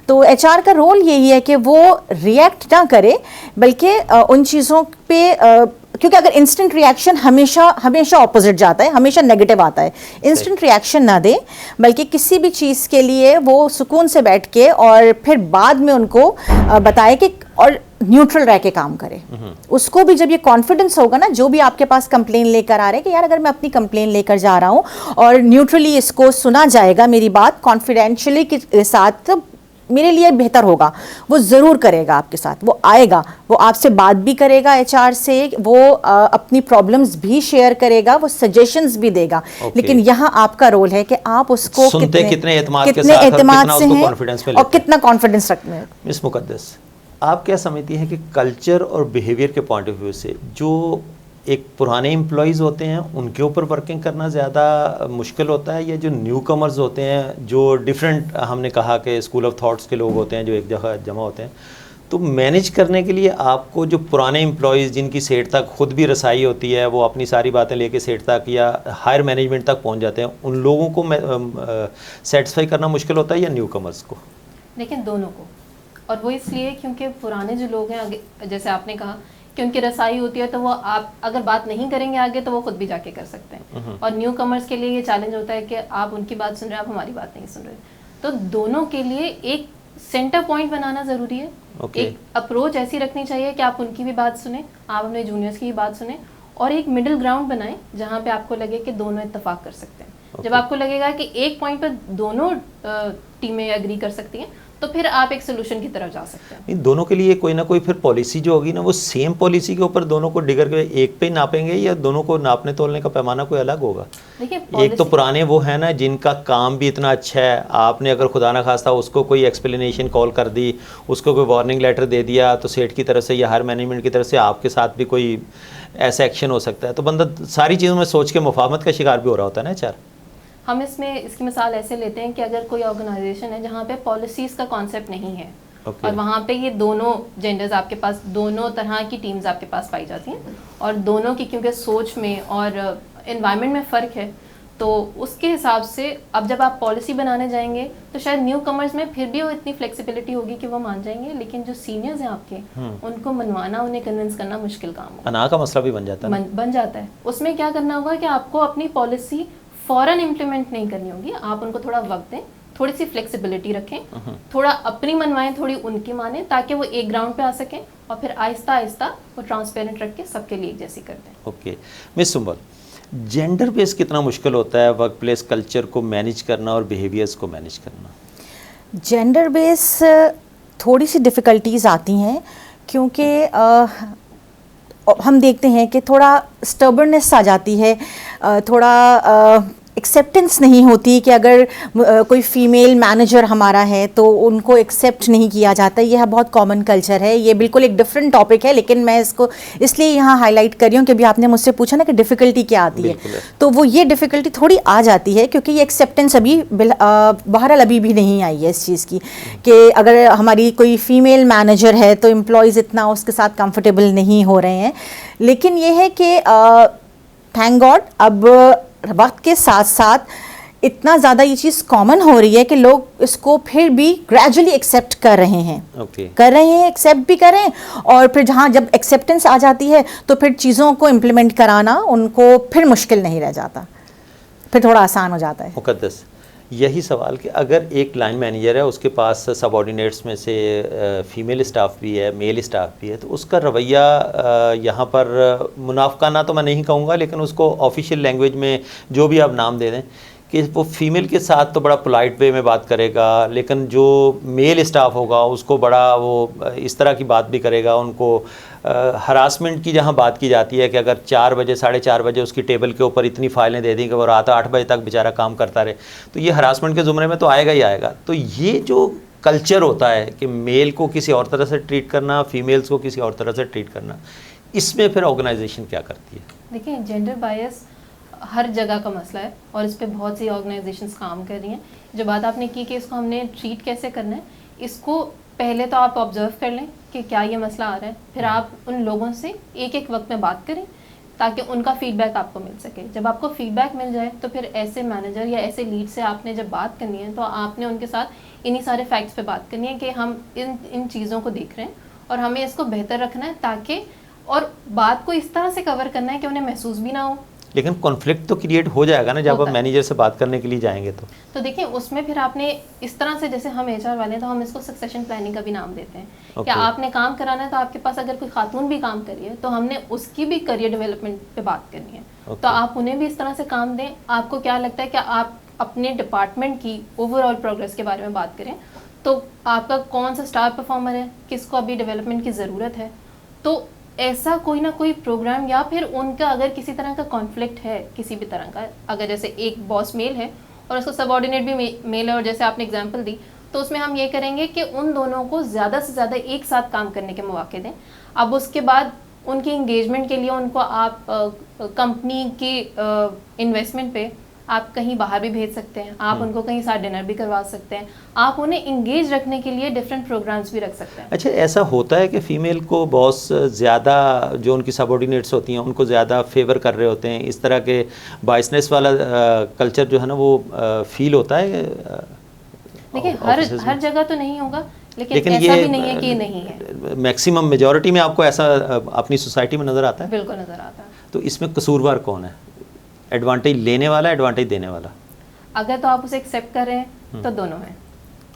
تو ایچ آر کا رول یہی ہے کہ وہ ریئیکٹ نہ کرے, بلکہ ان چیزوں پہ, کیونکہ اگر انسٹنٹ ریئیکشن ہمیشہ اپوزٹ جاتا ہے, ہمیشہ نیگیٹو آتا ہے. انسٹنٹ ریئیکشن نہ دے, بلکہ کسی بھی چیز کے لیے وہ سکون سے بیٹھ کے اور پھر بعد میں ان کو بتائے کہ, اور نیوٹرل رہ کے کام کرے. اس کو بھی جب یہ کانفیڈنس ہوگا نا, جو بھی آپ کے پاس کمپلین لے کر آ رہے ہیں کہ یار اگر میں اپنی کمپلین لے کر جا رہا ہوں اور نیوٹرلی اس کو سنا جائے گا, میری بات کانفیڈینشلی کے ساتھ, تو میرے لیے بہتر ہوگا. وہ ضرور کرے گا آپ کے ساتھ, وہ آئے گا, وہ آپ سے بات بھی کرے گا ایچ آر سے, وہ اپنی پرابلمز بھی شیئر کرے گا, وہ سجیشنز بھی دے گا. لیکن یہاں آپ کا رول ہے کہ آپ اس کو کتنے اعتماد سے ہیں اور کتنا کانفیڈنس رکھتے ہیں. مس مقدس, آپ کیا سمجھتی ہیں کہ کلچر اور بیہیویئر کے پوائنٹ آف ویو سے جو ایک پرانے امپلائیز ہوتے ہیں ان کے اوپر ورکنگ کرنا زیادہ مشکل ہوتا ہے, یا جو نیو کمرز ہوتے ہیں جو ڈفرینٹ, ہم نے کہا کہ اسکول آف تھاٹس کے لوگ ہوتے ہیں جو ایک جگہ جمع ہوتے ہیں, تو مینیج کرنے کے لیے آپ کو جو پرانے امپلائیز جن کی سیٹ تک خود بھی رسائی ہوتی ہے, وہ اپنی ساری باتیں لے کے سیٹ تک یا ہائر مینجمنٹ تک پہنچ جاتے ہیں, ان لوگوں کو سیٹسفائی کرنا مشکل ہوتا ہے یا نیو کمرز کو؟ لیکن دونوں کو. اور وہ اس لیے کیونکہ پرانے جو لوگ ہیں, جیسے آپ نے کہا کہ ان کی رسائی ہوتی ہے, تو وہ آپ اگر بات نہیں کریں گے آگے تو وہ خود بھی جا کے کر سکتے ہیں. اور نیو کمرز کے لیے یہ چیلنج ہوتا ہے کہ آپ ان کی بات سن رہے ہیں, آپ ہماری بات نہیں سن رہے. تو دونوں کے لیے ایک سینٹر پوائنٹ بنانا ضروری ہے. ایک اپروچ ایسی رکھنی چاہیے کہ آپ ان کی بھی بات سنیں, آپ اپنے جونیئرس کی بھی بات سنیں, اور ایک مڈل گراؤنڈ بنائیں جہاں پہ آپ کو لگے کہ دونوں اتفاق کر سکتے ہیں. جب آپ کو لگے گا کہ ایک پوائنٹ پہ دونوں ٹیمیں ایگری کر سکتی ہیں, تو پھر آپ ایک سولوشن کی طرف جا سکتے ہیں. دونوں کے لیے کوئی نہ کوئی پھر پالیسی جو ہوگی نا, وہ سیم پالیسی کے اوپر دونوں کو ڈگر کے ایک پہ ہی ناپیں گے, یا دونوں کو ناپنے تولنے کا پیمانہ کوئی الگ ہوگا؟ ایک تو پرانے وہ ہیں نا جن کا کام بھی اتنا اچھا ہے, آپ نے اگر خدا نہ خواستہ اس کو کوئی ایکسپلینیشن کال کر دی, اس کو کوئی وارننگ لیٹر دے دیا, تو سیٹ کی طرف سے یا ہر مینجمنٹ کی طرف سے آپ کے ساتھ بھی کوئی ایسا ایکشن ہو سکتا ہے. تو بندہ ساری چیزوں میں سوچ کے مفاہمت کا شکار بھی ہو رہا ہوتا ہے نا ایچ آر. ہم اس کی مثال ایسے لیتے ہیں کہ اگر کوئی آرگنائزیشن ہے جہاں پہ پالیسیز کا کانسیپٹ نہیں ہے, اور وہاں پہ یہ دونوں جینڈرز آپ کے پاس, دونوں طرح کی ٹیمز آپ کے پاس پائی جاتی ہیں, اور دونوں کی کیونکہ سوچ میں اور انوائرمنٹ میں فرق ہے, تو اس کے حساب سے اب جب آپ پالیسی بنانے جائیں گے تو شاید نیو کمرز میں پھر بھی وہ اتنی فلیکسیبلٹی ہوگی کہ وہ مان جائیں گے, لیکن جو سینئرز ہیں آپ کے, ان کو منوانا, انہیں کنونس کرنا مشکل کام ہے. انا کا مسئلہ بھی بن جاتا ہے. اس میں کیا کرنا ہوگا کہ آپ کو اپنی پالیسی فوراً امپلیمنٹ نہیں کرنی ہوگی, آپ ان کو تھوڑا وقت دیں, تھوڑی سی فلیکسیبلٹی رکھیں, تھوڑا اپنی منوائیں, تھوڑی ان کی مانیں, تاکہ وہ ایک گراؤنڈ پہ آ سکیں اور پھر آہستہ آہستہ وہ ٹرانسپیرنٹ رکھ کے سب کے لیے ایک جیسی کرتے ہیں. اوکے مس سنبل، جینڈر بیس کتنا مشکل ہوتا ہے ورک پلیس کلچر کو مینیج کرنا اور بیہیویئرس کو مینیج کرنا؟ جینڈر بیس تھوڑی سی ڈفیکلٹیز آتی ہیں کیونکہ ہم دیکھتے ہیں کہ تھوڑا اسٹربرنس آ جاتی ہے، تھوڑا ایکسیپٹنس نہیں ہوتی کہ اگر کوئی فیمیل مینیجر ہمارا ہے تو ان کو ایکسیپٹ نہیں کیا جاتا. یہ بہت کامن کلچر ہے. یہ بالکل ایک ڈفرینٹ ٹاپک ہے لیکن میں اس کو اس لیے یہاں ہائی لائٹ کر رہی ہوں کہ ابھی آپ نے مجھ سے پوچھا نا کہ ڈفیکلٹی کیا آتی ہے، تو وہ یہ ڈفیکلٹی تھوڑی آ جاتی ہے کیونکہ یہ ایکسیپٹنس ابھی بہرحال ابھی بھی نہیں آئی ہے اس چیز کی کہ اگر ہماری کوئی فیمیل مینیجر ہے تو امپلائیز اتنا اس کے ساتھ کمفرٹیبل نہیں ہو رہے ہیں. لیکن یہ ہے کہ تھینک گاڈ اب وقت کے ساتھ ساتھ اتنا زیادہ یہ چیز کامن ہو رہی ہے کہ لوگ اس کو پھر بھی گریجولی ایکسیپٹ کر رہے ہیں، ایکسیپٹ بھی کر رہے ہیں. اور پھر جہاں جب ایکسیپٹنس آ جاتی ہے تو پھر چیزوں کو امپلیمنٹ کرانا ان کو پھر مشکل نہیں رہ جاتا، پھر تھوڑا آسان ہو جاتا ہے. مقدس یہی سوال کہ اگر ایک لائن مینیجر ہے اس کے پاس سب آرڈینیٹس میں سے فیمیل اسٹاف بھی ہے، میل اسٹاف بھی ہے، تو اس کا رویہ یہاں پر منافقانہ تو میں نہیں کہوں گا لیکن اس کو آفیشیل لینگویج میں جو بھی آپ نام دے دیں کہ وہ فیمیل کے ساتھ تو بڑا پولائٹ وے میں بات کرے گا، لیکن جو میل اسٹاف ہوگا اس کو بڑا وہ اس طرح کی بات بھی کرے گا. ان کو ہراسمنٹ کی جہاں بات کی جاتی ہے کہ اگر 4 بجے 4:30 بجے اس کی ٹیبل کے اوپر اتنی فائلیں دے دیں کہ وہ رات 8 بجے تک بیچارہ کام کرتا رہے، تو یہ ہراسمنٹ کے زمرے میں تو آئے گا ہی آئے گا. تو یہ جو کلچر ہوتا ہے کہ میل کو کسی اور طرح سے ٹریٹ کرنا، فیمیلز کو کسی اور طرح سے ٹریٹ کرنا، اس میں پھر آرگنائزیشن کیا کرتی ہے؟ دیکھیں جینڈر بائس ہر جگہ کا مسئلہ ہے اور اس پہ بہت سی آرگنائزیشنس کام کر رہی ہیں. جو بات آپ نے کی کہ اس کو ہم نے ٹریٹ کیسے کرنا ہے، اس کو پہلے تو آپ آبزرو کر لیں کہ کیا یہ مسئلہ آ رہا ہے، پھر آپ ان لوگوں سے ایک ایک وقت میں بات کریں تاکہ ان کا فیڈ بیک آپ کو مل سکے. جب آپ کو فیڈ بیک مل جائے تو پھر ایسے مینیجر یا ایسے لیڈ سے آپ نے جب بات کرنی ہے تو آپ نے ان کے ساتھ انہی سارے فیکٹس پہ بات کرنی ہے کہ ہم ان چیزوں کو دیکھ رہے ہیں اور ہمیں اس کو بہتر رکھنا ہے تاکہ، اور بات کو اس طرح سے کور کرنا ہے کہ انہیں محسوس بھی نہ ہو. لیکن کانفلکٹ تو کریٹ ہو جائے گا نا جب آپ مینیجر سے بات کرنے کے لیے جائیں گے تو دیکھیں اس میں پھر آپ نے اس طرح سے، جیسے ہم HR والے ہیں تو ہم اس کو سکسیشن پلاننگ کا بھی نام دیتے ہیں کہ آپ نے کام کرانا ہے تو آپ کے پاس اگر کوئی خاتون بھی کام کری ہے تو ہم نے اس کی بھی کریئر ڈیولپمنٹ پہ بات کرنی ہے. تو آپ انہیں بھی اس طرح سے کام دیں. آپ کو کیا لگتا ہے کہ آپ اپنے ڈپارٹمنٹ کی اوور آل پروگرس کے بارے میں بات کریں تو آپ کا کون سا اسٹار پرفارمر ہے، کس کو ابھی ڈیولپمنٹ کی ضرورت ہے. تو ایسا کوئی نہ کوئی پروگرام، یا پھر ان کا اگر کسی طرح کا کانفلکٹ ہے کسی بھی طرح کا، اگر جیسے ایک باس میل ہے اور اس کو سب آرڈینیٹ بھی میل ہے اور جیسے آپ نے اگزامپل دی، تو اس میں ہم یہ کریں گے کہ ان دونوں کو زیادہ سے زیادہ ایک ساتھ کام کرنے کے مواقع دیں. اب اس کے بعد ان کی انگیجمنٹ کے لیے ان کو آپ کمپنی کی انویسٹمنٹ پہ آپ کہیں باہر بھی بھیج سکتے ہیں، آپ ان کو کہیں ساتھ ڈنر بھی کروا سکتے ہیں، آپ انہیں انگیج رکھنے کے لیے ڈفرینٹ پروگرامس بھی رکھ سکتے ہیں. اچھا ایسا ہوتا ہے کہ فیمیل کو باس زیادہ جو ان کی سب آرڈینیٹس ہوتی ہیں ان کو زیادہ فیور کر رہے ہوتے ہیں، اس طرح کے بائسنس والا کلچر جو ہے نا وہ فیل ہوتا ہے؟ دیکھیں ہر جگہ تو نہیں ہوگا لیکن ایسا بھی نہیں ہے کہ یہ نہیں ہے. میکسیمم میجورٹی میں آپ کو ایسا اپنی سوسائٹی میں نظر آتا ہے؟ بالکل نظر آتا ہے. تو اس میں قصوروار کون ہے؟ ایڈوانٹیج لینے والا، ایڈوانٹیج دینے والا؟ اگر تو آپ اسے ایکسیپٹ کر رہے ہیں تو دونوں ہیں.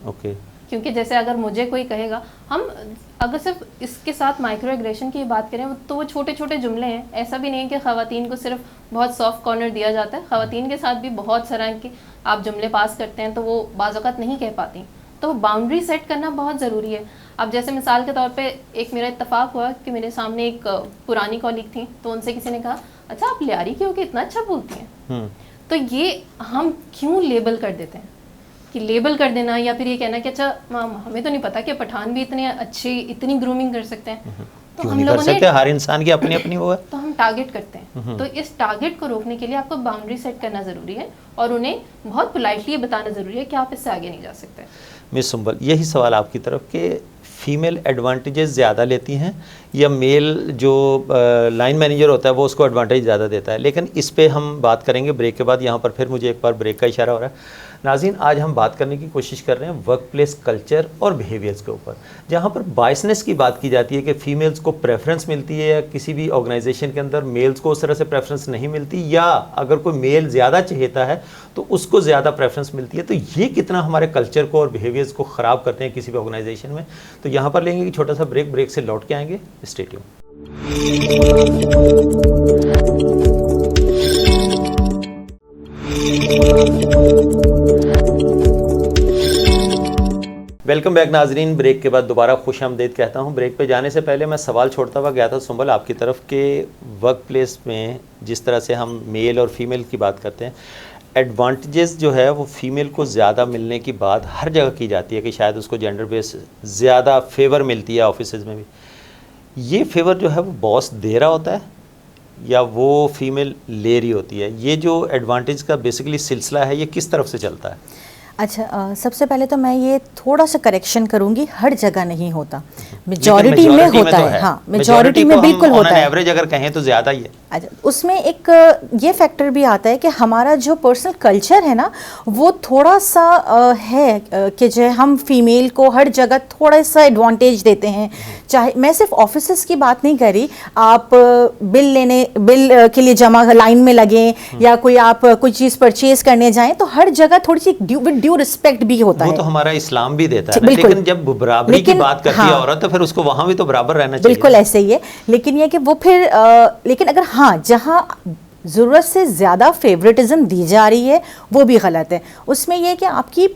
اوکے. کیونکہ جیسے اگر مجھے کوئی کہے گا، ہم اگر صرف اس کے ساتھ مائکرو ایگریشن کی بات کریں تو وہ چھوٹے چھوٹے جملے ہیں. ایسا بھی نہیں کہ خواتین کو صرف بہت سافٹ کارنر دیا جاتا ہے، خواتین کے ساتھ بھی بہت طرح کے آپ جملے پاس کرتے ہیں تو وہ بعض اوقات نہیں کہہ پاتی. تو باؤنڈری سیٹ کرنا بہت ضروری ہے. اب جیسے مثال کے طور پہ ایک میرا اتفاق ہوا کہ میرے سامنے ایک پرانی کالیگ تھیں تو ان سے کسی نے کہا اچھا آپ لیاری کیوں کہ اتنا اچھا بولتی ہیں. تو یہ ہم کیوں لیبل کر دیتے ہیں کہ لیبل کر دینا یا پھر یہ کہنا کہ اچھا ہمیں تو نہیں پتا کہ پٹھان بھی اتنے اچھی اتنی گرومنگ کر سکتے ہیں. تو ہم لوگوں نے ہر انسان کی اپنی اپنی وہ ہے تو ہم ٹارگٹ کرتے ہیں. تو اس ٹارگٹ کو روکنے کے لیے آپ کو باؤنڈری سیٹ کرنا ضروری ہے اور انہیں بہت پولائٹلی یہ بتانا ضروری ہے کہ آپ اس سے آگے نہیں جا سکتے. مس سنبل یہی سوال آپ کی طرف کہ فیمیل ایڈوانٹیجز زیادہ لیتی ہیں یا میل جو لائن مینیجر ہوتا ہے وہ اس کو ایڈوانٹیج زیادہ دیتا ہے؟ لیکن اس پہ ہم بات کریں گے بریک کے بعد. یہاں پر پھر مجھے ایک بار بریک کا اشارہ ہو رہا ہے. ناظرین آج ہم بات کرنے کی کوشش کر رہے ہیں ورک پلیس کلچر اور بیہیویئرس کے اوپر، جہاں پر بائسنس کی بات کی جاتی ہے کہ فیمیلز کو پریفرنس ملتی ہے یا کسی بھی آرگنائزیشن کے اندر میلز کو اس طرح سے پریفرنس نہیں ملتی، یا اگر کوئی میل زیادہ چہیتا ہے تو اس کو زیادہ پریفرنس ملتی ہے. تو یہ کتنا ہمارے کلچر کو اور بیہیویئرس کو خراب کرتے ہیں کسی بھی آرگنائزیشن میں. تو یہاں پر لیں گے کہ چھوٹا سا بریک سے لوٹ کے آئیں گے. Stay tune. ویلکم بیک ناظرین. بریک کے بعد دوبارہ خوش آمدید کہتا ہوں. بریک پہ جانے سے پہلے میں سوال چھوڑتا ہوا گیا تھا سنبل آپ کی طرف کہ ورک پلیس میں جس طرح سے ہم میل اور فیمیل کی بات کرتے ہیں، ایڈوانٹیجز جو ہے وہ فیمیل کو زیادہ ملنے کی بات ہر جگہ کی جاتی ہے کہ شاید اس کو جینڈر بیس زیادہ فیور ملتی ہے آفیسز میں بھی. یہ فیور جو ہے وہ باس دے رہا ہوتا ہے یا وہ فیمیل لے رہی ہوتی ہے؟ یہ جو ایڈوانٹیج کا بیسیکلی سلسلہ ہے یہ کس طرف سے چلتا ہے؟ اچھا، سب سے پہلے تو میں یہ تھوڑا سا کریکشن کروں گی، ہر جگہ نہیں ہوتا، میجورٹی میں ہوتا ہے. ہاں، میجورٹی میں بالکل ہوتا ہے. ایوریج اگر کہیں تو زیادہ ہی ہے. اچھا، اس میں ایک یہ فیکٹر بھی آتا ہے کہ ہمارا جو پرسنل کلچر ہے نا وہ تھوڑا سا ہے کہ جو ہم فیمیل کو ہر جگہ تھوڑا سا ایڈوانٹیج دیتے ہیں. چاہے میں صرف آفیسز کی بات نہیں کر رہی، آپ بل کے لیے جمع لائن میں لگیں یا کوئی آپ کوئی چیز پرچیز کرنے جائیں تو ہر جگہ تھوڑی سی ڈیو رسپیکٹ بھی ہوتا ہے. وہ تو ہمارا اسلام بھی دیتا ہے، لیکن جب برابری کی بات کرتی ہے عورت تو پھر اس کو وہاں بھی تو برابر رہنا چاہیے. بالکل ایسے ہی ہے. لیکن یہ کہ وہ پھر لیکن اگر ہاں جہاں ضرورت سے زیادہ فیوریٹزم دی جا رہی ہے وہ بھی غلط ہے. اس میں یہ کہ آپ کی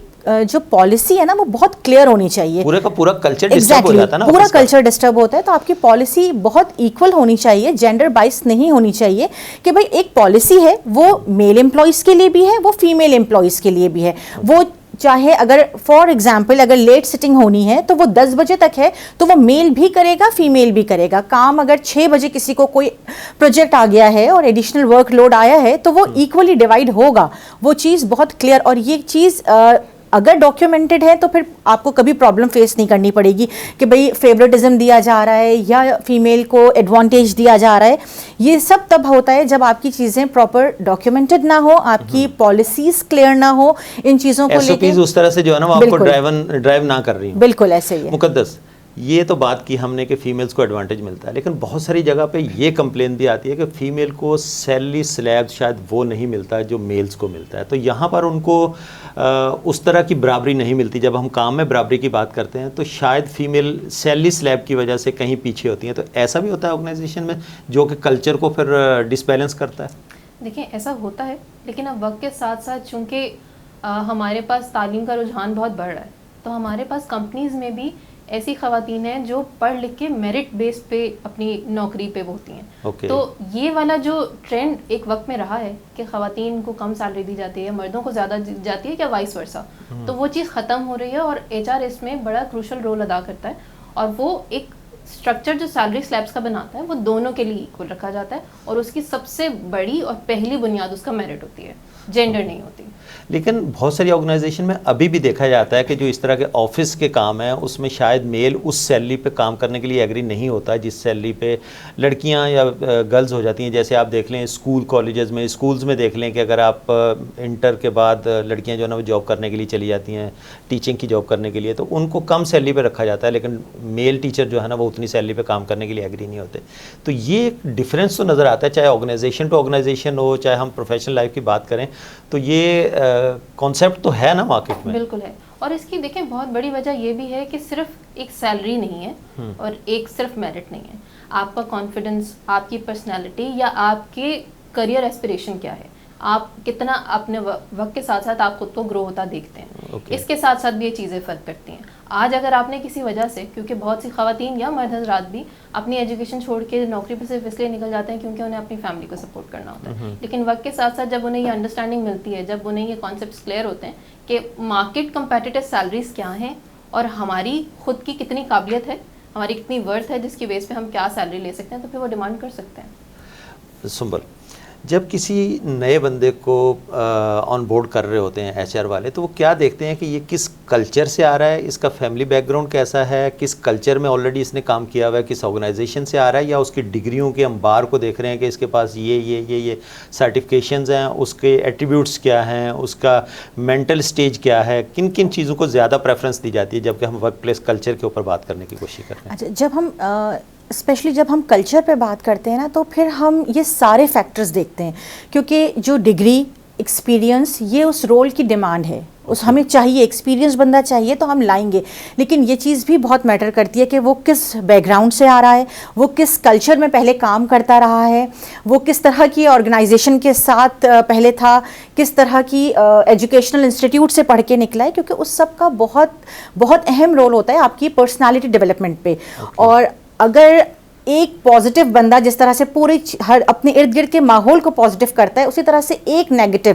جو پالیسی ہے نا وہ بہت کلیئر ہونی چاہیے. پورے کا پورا کلچر ڈسٹرب ہو جاتا ہے نا، پورا کلچر ڈسٹرب ہوتا ہے. تو آپ کی پالیسی بہت ایکول ہونی چاہیے، جینڈر بائس نہیں ہونی چاہیے کہ بھائی ایک پالیسی ہے وہ میل امپلائیز کے لیے بھی ہے، وہ فیمیل امپلائیز کے لیے بھی ہے. وہ چاہے اگر فار ایگزامپل اگر لیٹ سٹنگ ہونی ہے تو وہ 10 بجے تک ہے تو وہ میل بھی کرے گا فیمیل بھی کرے گا. کام اگر 6 بجے کسی کو کوئی پروجیکٹ آ گیا ہے اور ایڈیشنل ورک لوڈ آیا ہے تو وہ ایکولی ڈیوائڈ ہوگا. وہ چیز بہت کلیئر، اور یہ چیز اگر ڈاکیومنٹڈ ہے تو پھر آپ کو کبھی پرابلم فیس نہیں کرنی پڑے گی کہ بھئی فیوریٹزم دیا جا رہا ہے یا فیمیل کو ایڈوانٹیج دیا جا رہا ہے. یہ سب تب ہوتا ہے جب آپ کی چیزیں پراپر ڈاکیومنٹڈ نہ ہو، آپ کی پالیسیز کلیئر نہ ہو، ان چیزوں کو لے کے اس طرح سے جو ہے نا وہ آپ کو ڈرائیو نہ کر رہی ہیں. بالکل ایسے ہی ہے. مقدس یہ تو بات کی ہم نے کہ فیمیلز کو ایڈوانٹیج ملتا ہے، لیکن بہت ساری جگہ پہ یہ کمپلین بھی آتی ہے کہ فیمیل کو سیلری سلیب شاید وہ نہیں ملتا ہے جو میلز کو ملتا ہے. تو یہاں پر ان کو اس طرح کی برابری نہیں ملتی. جب ہم کام میں برابری کی بات کرتے ہیں تو شاید فیمیل سیلری سلیب کی وجہ سے کہیں پیچھے ہوتی ہیں. تو ایسا بھی ہوتا ہے آرگنائزیشن میں جو کہ کلچر کو پھر ڈسبیلنس کرتا ہے؟ دیکھیں ایسا ہوتا ہے، لیکن اب وقت کے ساتھ ساتھ چونکہ ہمارے پاس تعلیم کا رجحان بہت بڑھ رہا ہے تو ہمارے پاس کمپنیز میں بھی ایسی خواتین ہیں جو پڑھ لکھ کے میرٹ بیس پہ اپنی نوکری پہ ہوتی ہیں. تو یہ والا جو ٹرینڈ ایک وقت میں رہا ہے کہ خواتین کو کم سیلری دی جاتی ہے، مردوں کو زیادہ دی جاتی ہے، کیا وائس ورسا، تو وہ چیز ختم ہو رہی ہے. اور HR اس میں بڑا کروشل رول ادا کرتا ہے، اور وہ ایک اسٹرکچر جو سیلری سلیبس کا بناتا ہے وہ دونوں کے لیے ایکول رکھا جاتا ہے، اور اس کی سب سے بڑی اور پہلی بنیاد اس کا میرٹ ہوتی ہے، جینڈر نہیں ہوتی. لیکن بہت ساری آرگنائزیشن میں ابھی بھی دیکھا جاتا ہے کہ جو اس طرح کے آفس کے کام ہیں اس میں شاید میل اس سیلری پہ کام کرنے کے لیے ایگری نہیں ہوتا جس سیلری پہ لڑکیاں یا گرلز ہو جاتی ہیں. جیسے آپ دیکھ لیں اسکول کالجز میں، اسکولز میں دیکھ لیں کہ اگر آپ انٹر کے بعد لڑکیاں جو ہے نا وہ جاب کرنے کے لیے چلی جاتی ہیں، ٹیچنگ کی جاب کرنے کے لیے، تو ان کو کم سیلری پہ رکھا جاتا ہے، لیکن میل ٹیچر جو ہے نا وہ اتنی سیلری پہ کام کرنے کے لیے ایگری نہیں ہوتے. تو یہ ایک ڈفرینس تو نظر آتا ہے، چاہے آرگنائزیشن ٹو آرگنائزیشن ہو، چاہے ہم پروفیشنل لائف کی بات کریں. تو یہ کانسیپٹ تو ہے نا مارکیٹ میں. بالکل ہے. اور اس کی دیکھیں بہت بڑی وجہ یہ بھی ہے کہ صرف ایک سیلری نہیں ہے اور ایک صرف میرٹ نہیں ہے. آپ کا کانفیڈنس، آپ کی پرسنالٹی یا آپ کے کریئر ایسپریشن کیا ہے، آپ کتنا اپنے وقت کے ساتھ ساتھ آپ خود کو گرو ہوتا دیکھتے ہیں. اس کے ساتھ ساتھ بھی یہ چیزیں فرق کرتی ہیں. آج اگر آپ نے کسی وجہ سے، کیونکہ بہت سی خواتین یا مرد حضرات بھی اپنی ایجوکیشن چھوڑ کے نوکری پہ صرف اس لیے نکل جاتے ہیں کیونکہ انہیں اپنی فیملی کو سپورٹ کرنا ہوتا ہے، لیکن وقت کے ساتھ ساتھ جب انہیں یہ انڈرسٹینڈنگ ملتی ہے، جب انہیں یہ کانسیپٹس کلیئر ہوتے ہیں کہ مارکیٹ کمپیٹیٹو سیلریز کیا ہیں اور ہماری خود کی کتنی قابلیت ہے، ہماری کتنی ورتھ ہے جس کی بیس پہ ہم کیا سیلری لے سکتے ہیں، تو پھر وہ ڈیمانڈ کر سکتے ہیں. سنبل، جب کسی نئے بندے کو آن بورڈ کر رہے ہوتے ہیں HR والے، تو وہ کیا دیکھتے ہیں کہ یہ کس کلچر سے آ رہا ہے, اس کا فیملی بیک گراؤنڈ کیسا ہے, کس کلچر میں آلریڈی اس نے کام کیا ہوا ہے, کس آرگنائزیشن سے آ رہا ہے, یا اس کی ڈگریوں کے انبار کو دیکھ رہے ہیں کہ اس کے پاس یہ سرٹیفکیشنز ہیں, اس کے ایٹریبیوٹس کیا ہیں, اس کا مینٹل سٹیج کیا ہے, کن کن چیزوں کو زیادہ پریفرنس دی جاتی ہے جبکہ ہم ورک پلیس کلچر کے اوپر بات کرنے کی کوشش کرتے ہیں. اچھا, جب ہم اسپیشلی جب ہم کلچر پہ بات کرتے ہیں نا, تو پھر ہم یہ سارے فیکٹرز دیکھتے ہیں, کیونکہ جو ڈگری, ایکسپیرینس, یہ اس رول کی ڈیمانڈ ہے, اس ہمیں چاہیے, ایکسپیرینس بندہ چاہیے تو ہم لائیں گے, لیکن یہ چیز بھی بہت میٹر کرتی ہے کہ وہ کس بیک گراؤنڈ سے آ رہا ہے, وہ کس کلچر میں پہلے کام کرتا رہا ہے, وہ کس طرح کی آرگنائزیشن کے ساتھ پہلے تھا, کس طرح کی ایجوکیشنل انسٹیٹیوٹ سے پڑھ کے نکلا ہے, کیونکہ اس سب کا بہت بہت اہم رول ہوتا ہے آپ کی پرسنالٹی ڈیولپمنٹ پہ. اور اگر ایک پازیٹیو بندہ جس طرح سے پورے اپنے ارد گرد کے ماحول کو پازیٹیو کرتا ہے, اسی طرح سے ایک نیگیٹو,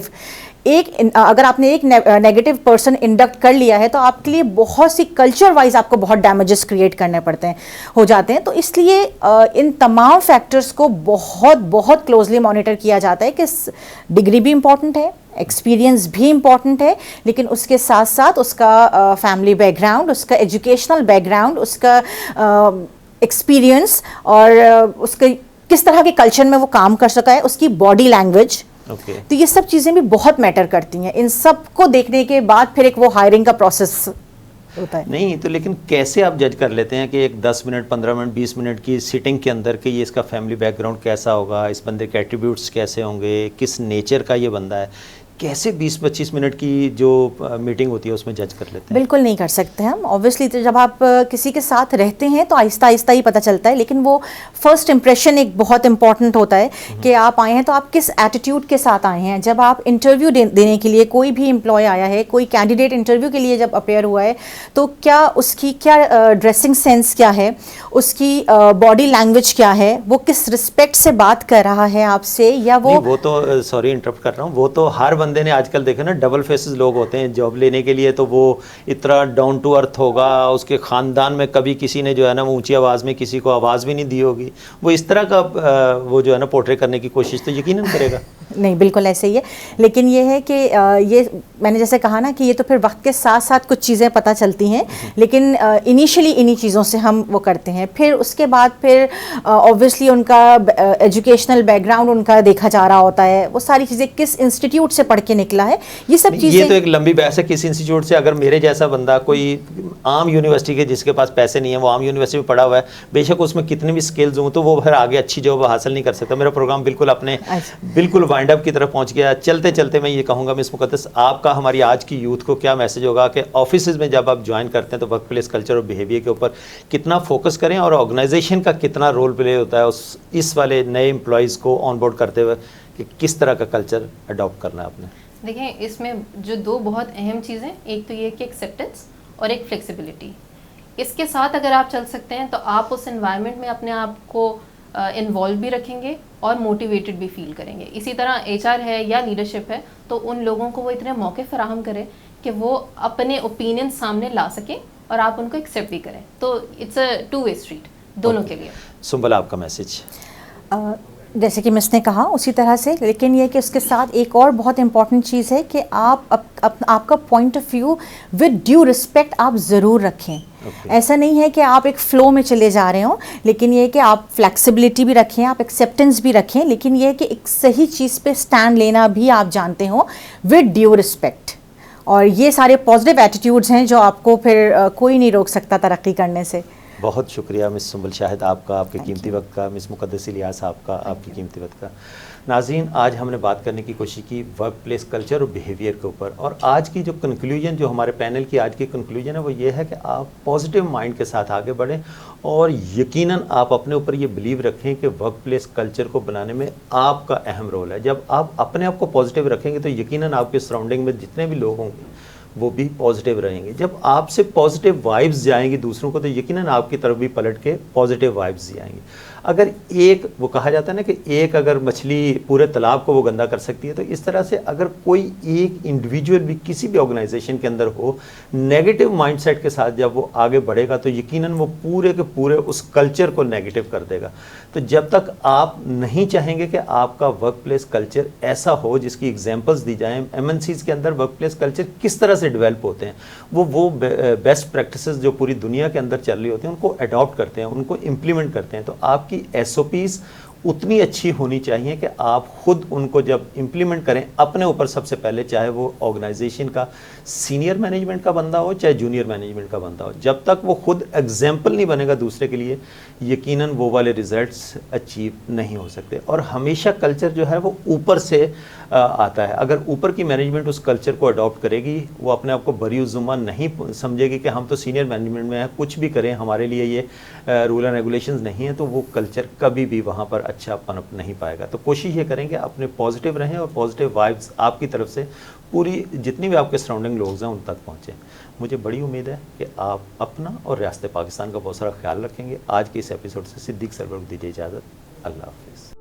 اگر آپ نے ایک نیگیٹو پرسن انڈکٹ کر لیا ہے تو آپ کے لیے بہت سی کلچر وائز آپ کو بہت ڈیمیجز کریٹ کرنے پڑتے ہیں, ہو جاتے ہیں. تو اس لیے ان تمام فیکٹرز کو بہت بہت کلوزلی مانیٹر کیا جاتا ہے کہ ڈگری بھی امپورٹنٹ ہے, ایکسپیرینس بھی امپورٹنٹ ہے, لیکن اس کے ساتھ ساتھ اس کا فیملی بیک گراؤنڈ, اس کا ایجوکیشنل بیک گراؤنڈ, اس کا ایکسپیرینس, اور اس کے کس طرح کے کلچر میں وہ کام کر سکا ہے, اس کی باڈی لینگویج. تو یہ سب چیزیں بھی بہت میٹر کرتی ہیں. ان سب کو دیکھنے کے بعد پھر ایک وہ ہائرنگ کا پروسیس ہوتا ہے. نہیں تو لیکن کیسے آپ جج کر لیتے ہیں کہ ایک 10 منٹ 15 منٹ 20 منٹ کی سیٹنگ کے اندر کہ یہ اس کا فیملی بیک گراؤنڈ کیسا ہوگا, اس بندے کے ایٹریبیوٹس کیسے ہوں گے, کس نیچر کا یہ بندہ ہے, کیسے 20-25 منٹ کی جو میٹنگ ہوتی ہے اس میں جج کر لیتے ہیں؟ بالکل نہیں کر سکتے ہم. اوبویسلی تو جب آپ کسی کے ساتھ رہتے ہیں تو آہستہ آہستہ ہی پتہ چلتا ہے, لیکن وہ فرسٹ امپریشن ایک بہت امپورٹنٹ ہوتا ہے کہ آپ آئے ہیں تو آپ کس ایٹیٹیوڈ کے ساتھ آئے ہیں. جب آپ انٹرویو دینے کے لیے, کوئی بھی امپلائی آیا ہے, کوئی کینڈیڈیٹ انٹرویو کے لیے جب اپیئر ہوا ہے, تو کیا اس کی کیا ڈریسنگ سینس کیا ہے, اس کی باڈی لینگویج کیا ہے, وہ کس رسپیکٹ سے بات کر رہا ہے آپ سے, یا وہ تو سوری انٹرپٹ کر رہا ہوں, وہ تو ہر بندے نے آج کل دیکھا نا, ڈبل فیسز لوگ ہوتے ہیں جاب لینے کے لیے, تو وہ اتنا ڈاؤن ٹو ارتھ ہوگا, اس کے خاندان میں کبھی کسی نے جو ہے نا اونچی آواز میں کسی کو آواز بھی نہیں دی ہوگی, وہ اس طرح کا وہ جو ہے نا پورٹری کرنے کی کوشش تو یقیناً کرے گا. نہیں, بالکل ایسے ہی ہے. لیکن یہ ہے کہ یہ میں نے جیسے کہا نا کہ یہ تو پھر وقت کے ساتھ ساتھ کچھ چیزیں پتہ چلتی ہیں, لیکن انیشلی انہی چیزوں سے ہم وہ کرتے ہیں. پھر اس کے بعد پھر اوبویسلی ان کا ایجوکیشنل بیک گراؤنڈ ان کا دیکھا جا رہا ہوتا ہے, وہ ساری چیزیں کس انسٹیٹیوٹ سے پڑھ کے نکلا ہے, یہ سب چیزیں. یہ تو ایک لمبی بحث ہے کس انسٹیٹیوٹ سے. اگر میرے جیسا بندہ کوئی عام یونیورسٹی کے, جس کے پاس پیسے نہیں ہیں, وہ عام یونیورسٹی میں پڑھا ہوا ہے, بے شک اس میں کتنے بھی اسکلز ہوں, تو وہ پھر آگے اچھی جاب حاصل نہیں کر سکتا. میرا پروگرام بالکل اپنے بالکل وائنڈ اپ کی طرف پہنچ گیا. چلتے چلتے میں یہ کہوں گا مس مقدس, آپ کا ہماری آج کی یوتھ کو کیا میسج ہوگا کہ آفیسز میں جب آپ جوائن کرتے ہیں تو ورک پلیس کلچر اور بیہیویئر کے اوپر کتنا فوکس کریں, اور آرگنائزیشن کا کتنا رول پلے ہوتا ہے اس والے نئے امپلائیز کو آن بورڈ کرتے ہوئے, کہ کس طرح کا کلچر اڈاپٹ کرنا ہے آپ نے؟ دیکھیں, اس میں جو دو بہت اہم چیزیں, ایک تو یہ کہ ایکسیپٹنس اور ایک فلیکسیبلٹی. اس کے ساتھ اگر آپ چل سکتے ہیں تو آپ اس انوائرمنٹ میں اپنے آپ کو انوالو بھی رکھیں گے اور موٹیویٹڈ بھی فیل کریں گے. اسی طرح HR ہے یا لیڈرشپ ہے, تو ان لوگوں کو وہ اتنے موقع فراہم کرے کہ وہ اپنے اوپینین سامنے لا سکیں اور آپ ان کو ایکسیپٹ بھی کریں. تو it's a two way street دونوں کے لیے. سنبل, آپ کا میسج؟ جیسے کہ مس نے کہا اسی طرح سے, لیکن یہ کہ اس کے ساتھ ایک اور بہت امپورٹنٹ چیز ہے کہ آپ کا point of view with due respect آپ ضرور رکھیں. ایسا نہیں ہے کہ آپ ایک فلو میں چلے جا رہے ہوں, لیکن یہ کہ آپ فلیکسیبلٹی بھی رکھیں, آپ ایکسیپٹنس بھی رکھیں, لیکن یہ کہ ایک صحیح چیز پہ سٹینڈ لینا بھی آپ جانتے ہوں ود ڈیو رسپیکٹ. اور یہ سارے پازیٹیو ایٹیٹیوڈز ہیں جو آپ کو پھر کوئی نہیں روک سکتا ترقی کرنے سے. بہت شکریہ مس سنبل شاہد آپ کا, آپ کے قیمتی وقت کا. مس مقدس الیاس آپ کا, آپ کی قیمتی وقت کا. ناظرین, آج ہم نے بات کرنے کی کوشش کی ورک پلیس کلچر اور بیہیویئر کے اوپر, اور آج کی جو کنکلوژن, جو ہمارے پینل کی آج کی کنکلوژن ہے, وہ یہ ہے کہ آپ پازیٹیو مائنڈ کے ساتھ آگے بڑھیں, اور یقیناً آپ اپنے اوپر یہ بلیو رکھیں کہ ورک پلیس کلچر کو بنانے میں آپ کا اہم رول ہے. جب آپ اپنے آپ کو پازیٹیو رکھیں گے تو یقیناً آپ کے سراؤنڈنگ میں جتنے بھی لوگ ہوں گے وہ بھی پازیٹیو رہیں گے. جب آپ سے پازیٹیو وائبز جائیں گی دوسروں کو, تو یقیناً آپ کی طرف بھی پلٹ کے پازیٹیو وائبز جائیں گی. اگر ایک وہ کہا جاتا ہے نا کہ ایک اگر مچھلی پورے تالاب کو وہ گندا کر سکتی ہے، تو اس طرح سے اگر کوئی ایک انڈیویجول بھی کسی بھی آرگنائزیشن کے اندر ہو نیگیٹو مائنڈ سیٹ کے ساتھ جب وہ آگے بڑھے گا تو یقیناً وہ پورے کے پورے اس کلچر کو نیگیٹو کر دے گا. تو جب تک آپ نہیں چاہیں گے کہ آپ کا ورک پلیس کلچر ایسا ہو جس کی ایگزامپلس دی جائیں، ایم این سیز کے اندر ورک پلیس کلچر کس طرح سے ڈیولپ ہوتے ہیں، وہ بیسٹ پریکٹسز جو پوری دنیا کے اندر چل رہی ہوتی ہیں ان کو اڈاپٹ کرتے ہیں، ان کو امپلیمنٹ کرتے ہیں. تو آپ کی ایس او پیز اتنی اچھی ہونی چاہیے کہ آپ خود ان کو جب امپلیمنٹ کریں اپنے اوپر سب سے پہلے، چاہے وہ آرگنائزیشن کا سینئر مینجمنٹ کا بندہ ہو چاہے جونیئر مینجمنٹ کا بندہ ہو، جب تک وہ خود ایگزامپل نہیں بنے گا دوسرے کے لیے یقیناً وہ والے ریزلٹس اچیو نہیں ہو سکتے. اور ہمیشہ کلچر جو ہے وہ اوپر سے آتا ہے. اگر اوپر کی مینجمنٹ اس کلچر کو اڈاپٹ کرے گی، وہ اپنے آپ کو بری الذمہ نہیں سمجھے گی کہ ہم تو سینئر مینجمنٹ میں ہیں، کچھ بھی کریں ہمارے لیے یہ رول اینڈ ریگولیشنز نہیں ہیں، تو وہ کلچر کبھی بھی وہاں پر اچھا پنپ نہیں پائے گا. تو کوشش یہ کریں کہ اپنے پازیٹیو رہیں اور پازیٹیو وائبس آپ کی طرف سے پوری جتنی بھی آپ کے سراؤنڈنگ لوگ ہیں ان تک پہنچیں. مجھے بڑی امید ہے کہ آپ اپنا اور ریاست پاکستان کا بہت سارا خیال رکھیں گے. آج کے اس ایپیسوڈ سے صدیق سرور کو دیجیے اجازت. اللہ حافظ.